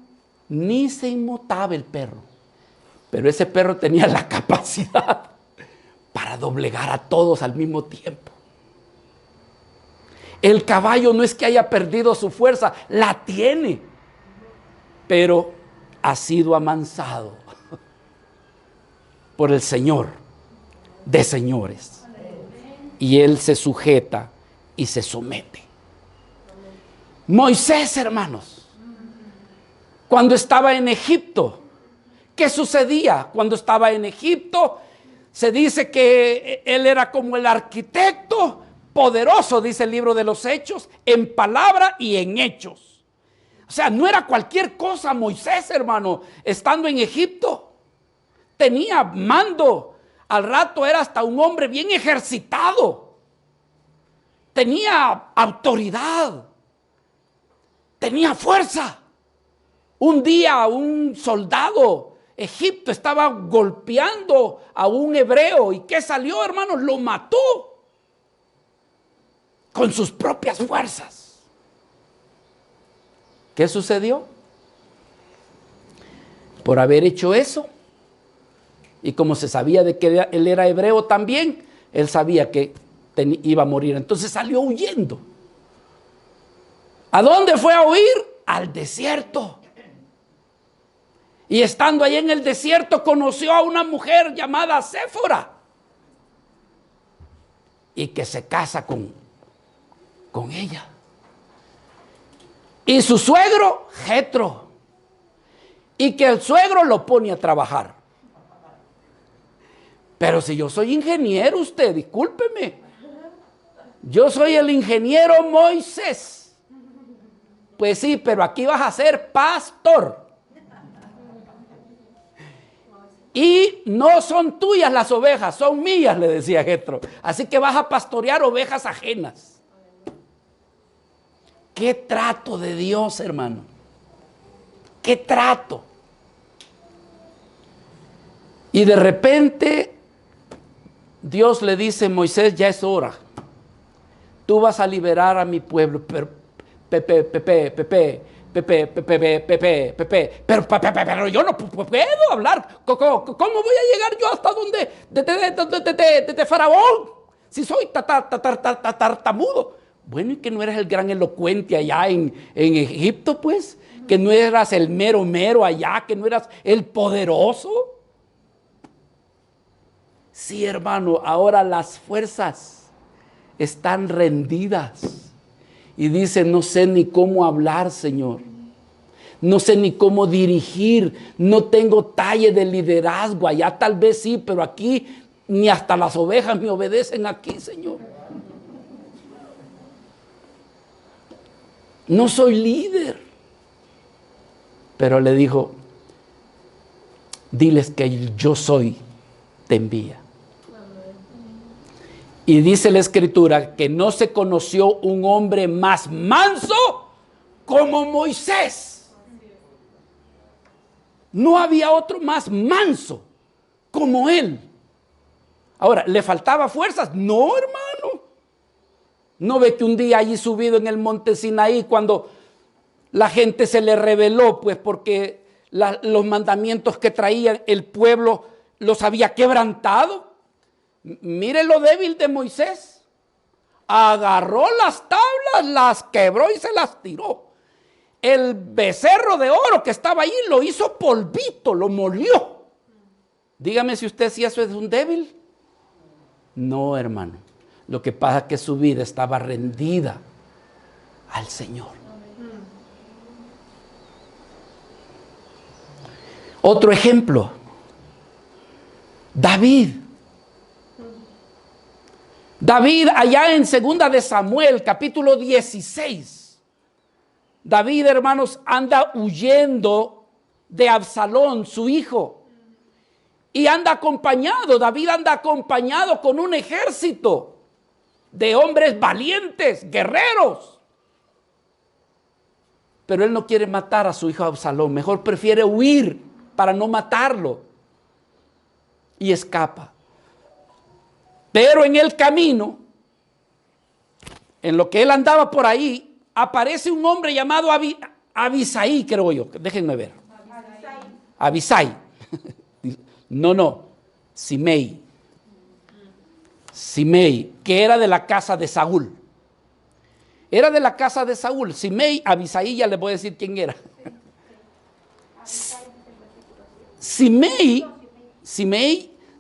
ni se inmutaba el perro. Pero ese perro tenía la capacidad para doblegar a todos al mismo tiempo. El caballo no es que haya perdido su fuerza, la tiene. Pero ha sido amansado por el Señor de señores. Y él se sujeta y se somete. Moisés, hermanos, cuando estaba en Egipto, ¿qué sucedía? Cuando estaba en Egipto, se dice que él era como el arquitecto poderoso, dice el libro de los Hechos, en palabra y en hechos. O sea, no era cualquier cosa Moisés, hermano, estando en Egipto. Tenía mando. Al rato era hasta un hombre bien ejercitado. Tenía autoridad. Tenía fuerza. Un día un soldado egipcio estaba golpeando a un hebreo. ¿Y qué salió, hermanos? Lo mató con sus propias fuerzas. ¿Qué sucedió? Por haber hecho eso, y como se sabía de que él era hebreo también, él sabía que iba a morir. Entonces salió huyendo. ¿A dónde fue a huir? Al desierto. Y estando ahí en el desierto conoció a una mujer llamada Séfora. Y que se casa con ella. Y su suegro, Jetro. Y que el suegro lo pone a trabajar. Pero si yo soy ingeniero, usted, discúlpeme. Yo soy el ingeniero Moisés. Pues sí, pero aquí vas a ser pastor. Y no son tuyas las ovejas, son mías, le decía Jetro. Así que vas a pastorear ovejas ajenas. Qué trato de Dios, hermano. Qué trato. Y de repente Dios le dice: Moisés, ya es hora. Tú vas a liberar a mi pueblo. Pero yo no puedo hablar. ¿Cómo voy a llegar yo hasta donde de Faraón? Si soy tartamudo. Bueno, y que no eres el gran elocuente allá en Egipto, pues. Que no eras el mero allá, que no eras el poderoso. Sí, hermano, ahora las fuerzas están rendidas. Y dice: no sé ni cómo hablar, Señor. No sé ni cómo dirigir. No tengo talle de liderazgo. Allá tal vez sí, pero aquí ni hasta las ovejas me obedecen aquí, Señor. No soy líder. Pero le dijo: diles que yo soy, te envía. Y dice la Escritura que no se conoció un hombre más manso como Moisés. No había otro más manso como él. Ahora, ¿le faltaba fuerzas? No, hermano. ¿No ve que un día allí subido en el monte Sinaí, cuando la gente se le rebeló, pues porque los mandamientos que traía el pueblo, los había quebrantado. Mire lo débil de Moisés. Agarró las tablas, las quebró y se las tiró. El becerro de oro que estaba ahí lo hizo polvito, lo molió. Dígame si usted si eso es un débil. No, hermano. Lo que pasa es que su vida estaba rendida al Señor. Otro ejemplo. David. David allá en 2 de Samuel, capítulo 16. David, hermanos, anda huyendo de Absalón, su hijo. Y anda acompañado, David anda acompañado con un ejército de hombres valientes, guerreros. Pero él no quiere matar a su hijo Absalón, mejor prefiere huir para no matarlo. Y escapa. Pero en el camino, en lo que él andaba por ahí, aparece un hombre llamado Abisai, creo yo. Déjenme ver. Abisai. No. Simei, que era de la casa de Saúl. Era de la casa de Saúl. Simei, Abisai, ya les voy a decir quién era. Simei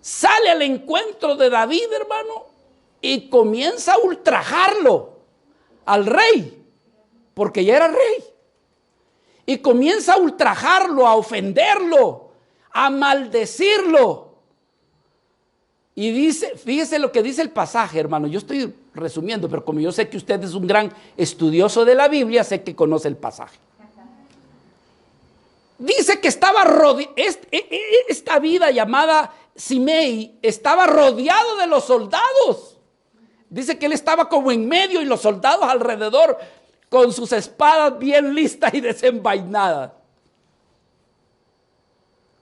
sale al encuentro de David, hermano, y comienza a ultrajarlo al rey, porque ya era rey. Y comienza a ultrajarlo, a ofenderlo, a maldecirlo. Y dice, fíjese lo que dice el pasaje, hermano. Yo estoy resumiendo, pero como yo sé que usted es un gran estudioso de la Biblia, sé que conoce el pasaje. Dice que estaba rodeado, esta vida llamada Simei estaba rodeado de los soldados. Dice que él estaba como en medio y los soldados alrededor con sus espadas bien listas y desenvainadas.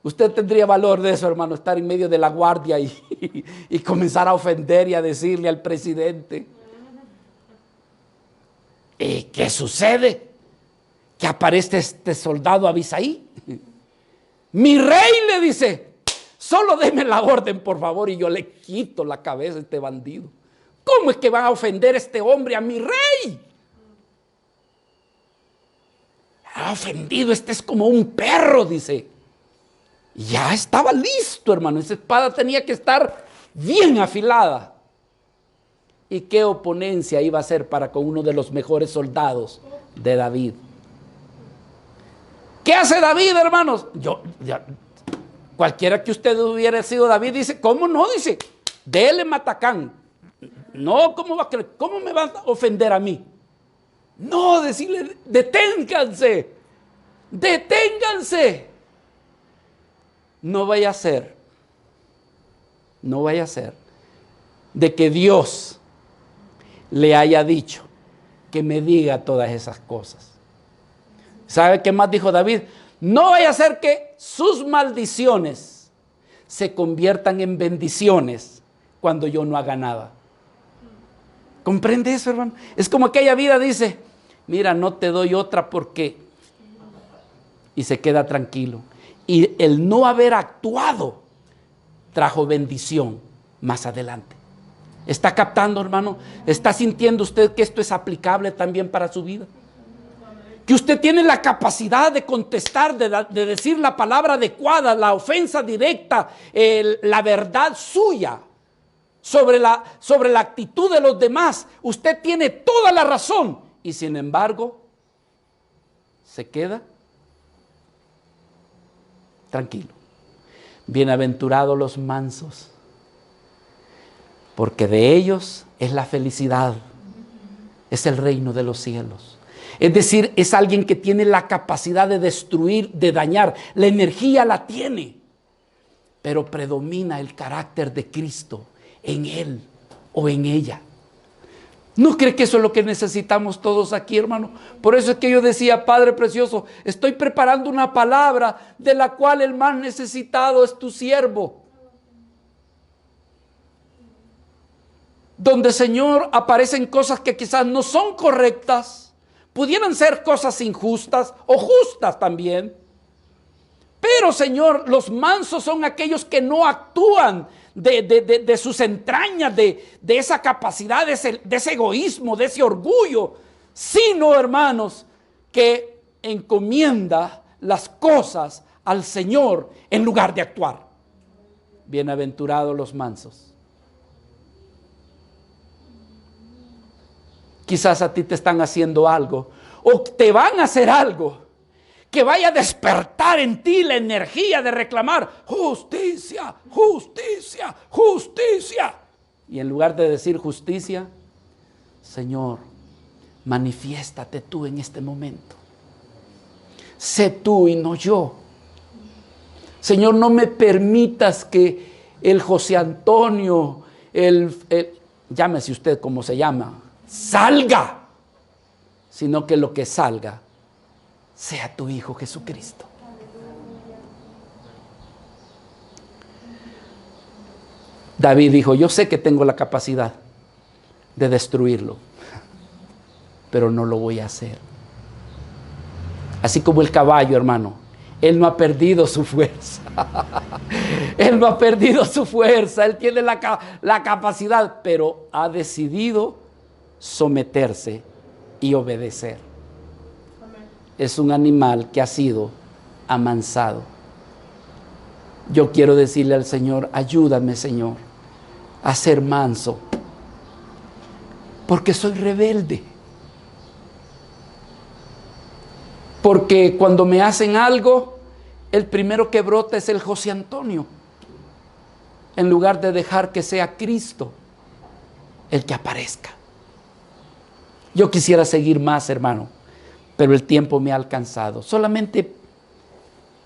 Usted tendría valor de eso, hermano, estar en medio de la guardia y comenzar a ofender y a decirle al presidente. ¿Y qué sucede? Que aparece este soldado Abisai. Mi rey, le dice, solo deme la orden, por favor, y yo le quito la cabeza a este bandido. ¿Cómo es que van a ofender a este hombre, a mi rey? Ha ofendido, este es como un perro, dice. Ya estaba listo, hermano. Esa espada tenía que estar bien afilada. ¿Y qué oponencia iba a ser para con uno de los mejores soldados de David? ¿Qué hace David, hermanos? Cualquiera que usted hubiera sido David, dice, ¿cómo no? Dice, dele matacán. No, ¿cómo me va a ofender a mí? No, decirle, deténganse. No vaya a ser de que Dios le haya dicho que me diga todas esas cosas. ¿Sabe qué más dijo David? No vaya a ser que sus maldiciones se conviertan en bendiciones cuando yo no haga nada. ¿Comprende eso, hermano? Es como aquella vida dice, mira, no te doy otra porque... Y se queda tranquilo. Y el no haber actuado trajo bendición más adelante. ¿Está captando, hermano? ¿Está sintiendo usted que esto es aplicable también para su vida? Que usted tiene la capacidad de contestar, de decir la palabra adecuada, la ofensa directa, la verdad suya sobre la actitud de los demás. Usted tiene toda la razón y sin embargo se queda tranquilo. Bienaventurados los mansos, porque de ellos es la felicidad, es el reino de los cielos. Es decir, es alguien que tiene la capacidad de destruir, de dañar. La energía la tiene, pero predomina el carácter de Cristo en él o en ella. ¿No cree que eso es lo que necesitamos todos aquí, hermano? Por eso es que yo decía, Padre precioso, estoy preparando una palabra de la cual el más necesitado es tu siervo. Donde, Señor, aparecen cosas que quizás no son correctas, pudieran ser cosas injustas o justas también, Pero, Señor, los mansos son aquellos que no actúan de sus entrañas, de esa capacidad, de ese egoísmo, de ese orgullo, sino, hermanos, que encomienda las cosas al Señor en lugar de actuar. Bienaventurados los mansos. Quizás a ti te están haciendo algo o te van a hacer algo que vaya a despertar en ti la energía de reclamar justicia, justicia, justicia. Y en lugar de decir justicia, Señor, manifiéstate tú en este momento. Sé tú y no yo. Señor, no me permitas que el José Antonio, llámese usted como se llama, salga, sino que lo que salga sea tu Hijo Jesucristo. David dijo, yo sé que tengo la capacidad de destruirlo, pero no lo voy a hacer. Así como el caballo, hermano, él no ha perdido su fuerza. Él no ha perdido su fuerza, él tiene la capacidad, pero ha decidido someterse y obedecer. Es un animal que ha sido amansado. Yo quiero decirle al Señor, ayúdame, Señor, a ser manso, porque soy rebelde. Porque cuando me hacen algo, el primero que brota es el José Antonio, en lugar de dejar que sea Cristo el que aparezca. Yo quisiera seguir más, hermano, pero el tiempo me ha alcanzado. Solamente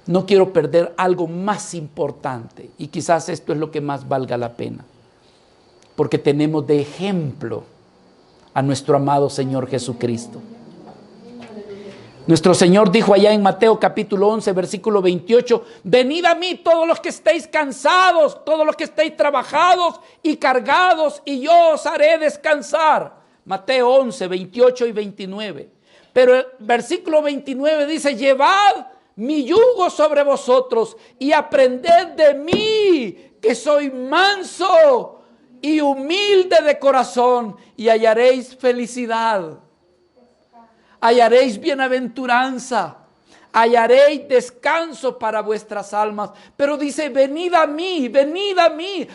no quiero perder algo más importante, y quizás esto es lo que más valga la pena, porque tenemos de ejemplo a nuestro amado Señor Jesucristo. Nuestro Señor dijo allá en Mateo capítulo 11, versículo 28, venid a mí todos los que estéis cansados, todos los que estéis trabajados y cargados, y yo os haré descansar. Mateo 11, 28 y 29. Pero el versículo 29 dice, llevad mi yugo sobre vosotros y aprended de mí, que soy manso y humilde de corazón, y hallaréis felicidad. Hallaréis bienaventuranza, hallaréis descanso para vuestras almas. Pero dice, venid a mí,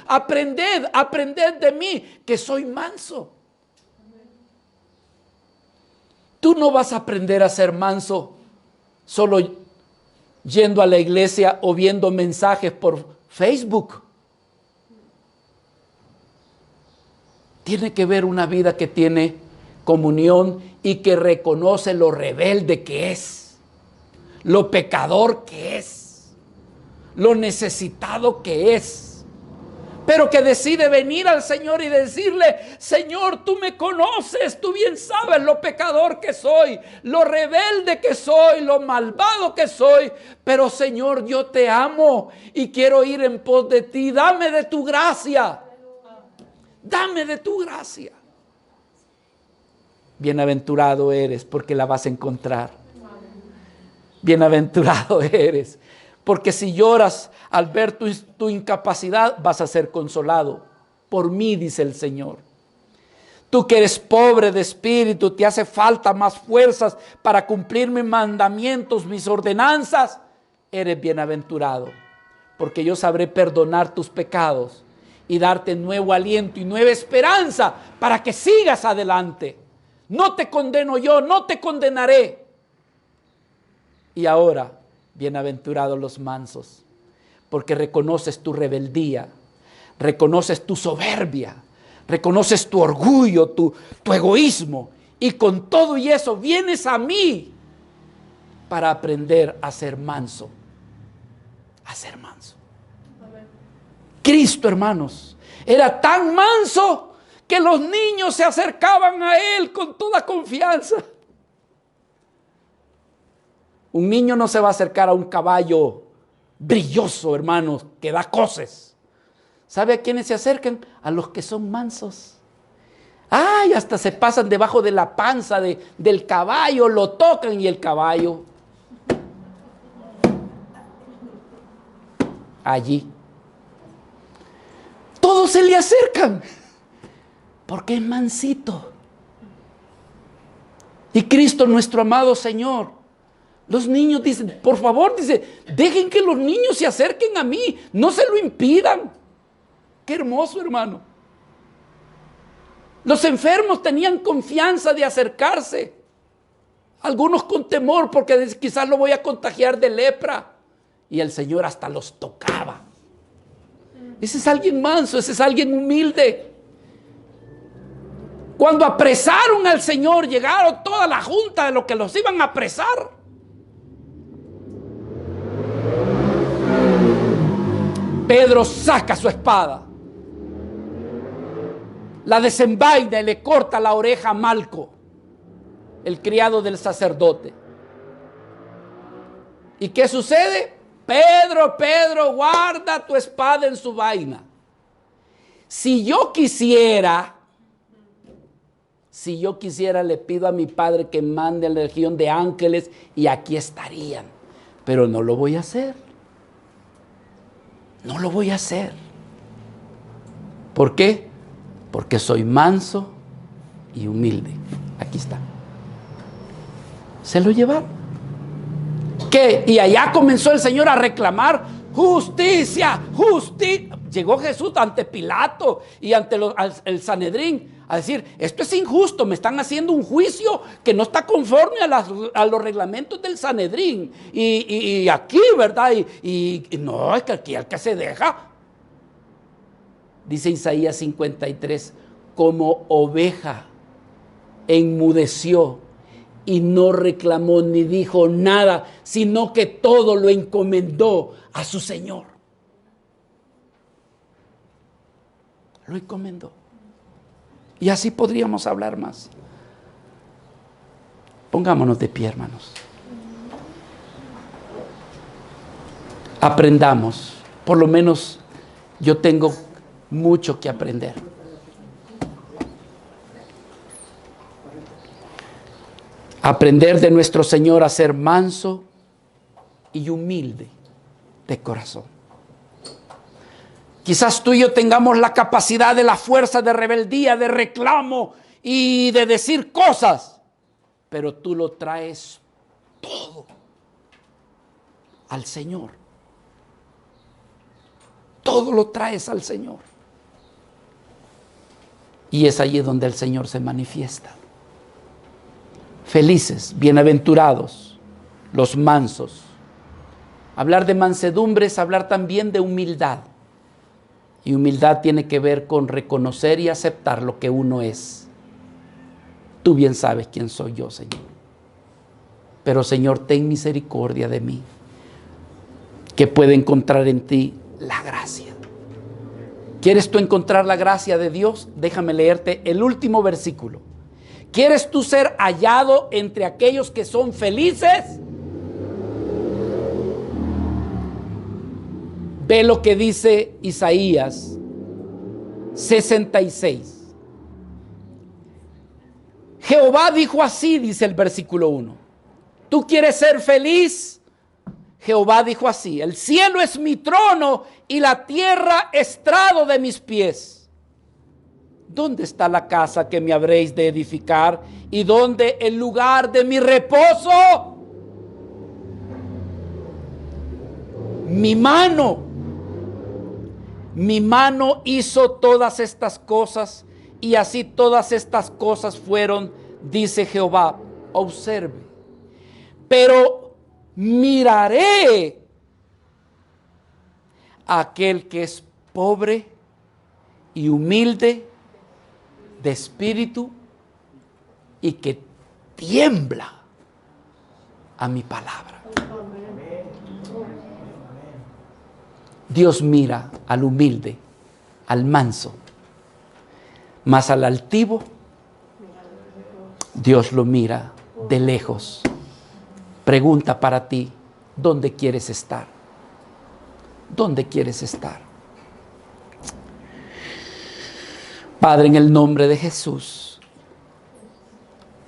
aprended de mí, que soy manso. Tú no vas a aprender a ser manso solo yendo a la iglesia o viendo mensajes por Facebook. Tiene que ver una vida que tiene comunión y que reconoce lo rebelde que es, lo pecador que es, lo necesitado que es, pero que decide venir al Señor y decirle, Señor, tú me conoces, tú bien sabes lo pecador que soy, lo rebelde que soy, lo malvado que soy, pero Señor, yo te amo y quiero ir en pos de ti, dame de tu gracia, dame de tu gracia. Bienaventurado eres porque la vas a encontrar. Bienaventurado eres porque si lloras al ver tu incapacidad, vas a ser consolado por mí, dice el Señor. Tú que eres pobre de espíritu, te hace falta más fuerzas para cumplir mis mandamientos, mis ordenanzas, eres bienaventurado, porque yo sabré perdonar tus pecados y darte nuevo aliento y nueva esperanza para que sigas adelante. No te condeno yo, no te condenaré. Y ahora, bienaventurados los mansos, porque reconoces tu rebeldía, reconoces tu soberbia, reconoces tu orgullo, tu egoísmo, y con todo y eso vienes a mí para aprender a ser manso, a ser manso. Cristo, hermanos, era tan manso que los niños se acercaban a él con toda confianza. Un niño no se va a acercar a un caballo brilloso, hermanos, que da coces. ¿Sabe a quiénes se acercan? A los que son mansos. ¡Ay! Hasta se pasan debajo de la panza del caballo, lo tocan y el caballo allí. Todos se le acercan porque es mansito. Y Cristo, nuestro amado Señor, los niños dicen, por favor, dice, dejen que los niños se acerquen a mí, no se lo impidan. Qué hermoso, hermano. Los enfermos tenían confianza de acercarse, algunos con temor porque quizás lo voy a contagiar de lepra, y el Señor hasta los tocaba. Ese es alguien manso, ese es alguien humilde. Cuando apresaron al Señor, llegaron toda la junta de los que los iban a apresar. Pedro saca su espada, la desenvaina y le corta la oreja a Malco, el criado del sacerdote. ¿Y qué sucede? Pedro, Pedro, guarda tu espada en su vaina. Si yo quisiera, le pido a mi Padre que mande a la legión de ángeles y aquí estarían. Pero no lo voy a hacer. No lo voy a hacer. ¿Por qué? Porque soy manso y humilde. Aquí está. Se lo llevaron. ¿Qué? Y allá comenzó el Señor a reclamar justicia, justicia. Llegó Jesús ante Pilato y ante el Sanedrín a decir, esto es injusto, me están haciendo un juicio que no está conforme a los reglamentos del Sanedrín. Y aquí, ¿verdad? Y no, es que aquí el que se deja. Dice Isaías 53, como oveja enmudeció y no reclamó ni dijo nada, sino que todo lo encomendó a su Señor. Lo encomendó. Y así podríamos hablar más. Pongámonos de pie, hermanos. Aprendamos. Por lo menos yo tengo mucho que aprender. Aprender de nuestro Señor a ser manso y humilde de corazón. Quizás tú y yo tengamos la capacidad de la fuerza de rebeldía, de reclamo y de decir cosas, pero tú lo traes todo al Señor. Todo lo traes al Señor. Y es allí donde el Señor se manifiesta. Felices, bienaventurados, los mansos. Hablar de mansedumbre es hablar también de humildad. Y humildad tiene que ver con reconocer y aceptar lo que uno es. Tú bien sabes quién soy yo, Señor. Pero, Señor, ten misericordia de mí, que pueda encontrar en ti la gracia. ¿Quieres tú encontrar la gracia de Dios? Déjame leerte el último versículo. ¿Quieres tú ser hallado entre aquellos que son felices? Ve lo que dice Isaías 66. Jehová dijo así, dice el versículo 1. ¿Tú quieres ser feliz? Jehová dijo así: el cielo es mi trono y la tierra estrado de mis pies. ¿Dónde está la casa que me habréis de edificar? ¿Y dónde el lugar de mi reposo? Mi mano hizo todas estas cosas, y así todas estas cosas fueron, dice Jehová. Observe. Pero miraré a aquel que es pobre y humilde de espíritu y que tiembla a mi palabra. Dios mira al humilde, al manso, mas al altivo Dios lo mira de lejos. Pregunta para ti: ¿dónde quieres estar? ¿Dónde quieres estar? Padre, en el nombre de Jesús,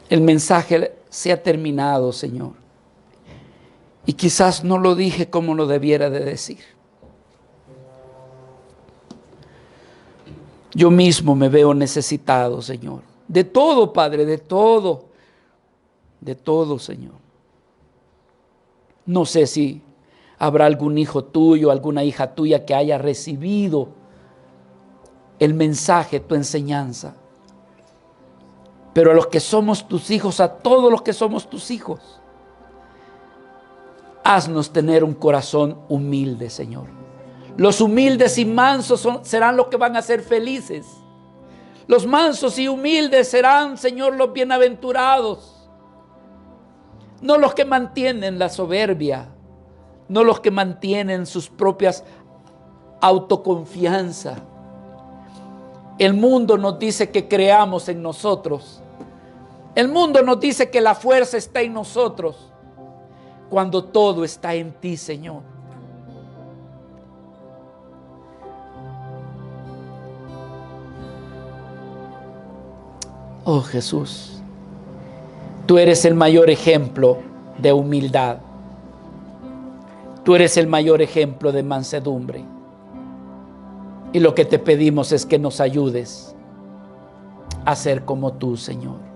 el mensaje se ha terminado, Señor. Y quizás no lo dije como lo debiera de decir. Yo mismo me veo necesitado, Señor. De todo, Padre, de todo. De todo, Señor. No sé si habrá algún hijo tuyo, alguna hija tuya que haya recibido el mensaje, tu enseñanza. Pero a los que somos tus hijos, a todos los que somos tus hijos, haznos tener un corazón humilde, Señor. Los humildes y mansos serán los que van a ser felices. Los mansos y humildes serán, Señor, los bienaventurados. No los que mantienen la soberbia, no los que mantienen sus propias autoconfianza. El mundo nos dice que creamos en nosotros. El mundo nos dice que la fuerza está en nosotros, cuando todo está en ti, Señor. Oh Jesús, tú eres el mayor ejemplo de humildad. Tú eres el mayor ejemplo de mansedumbre. Y lo que te pedimos es que nos ayudes a ser como tú, Señor.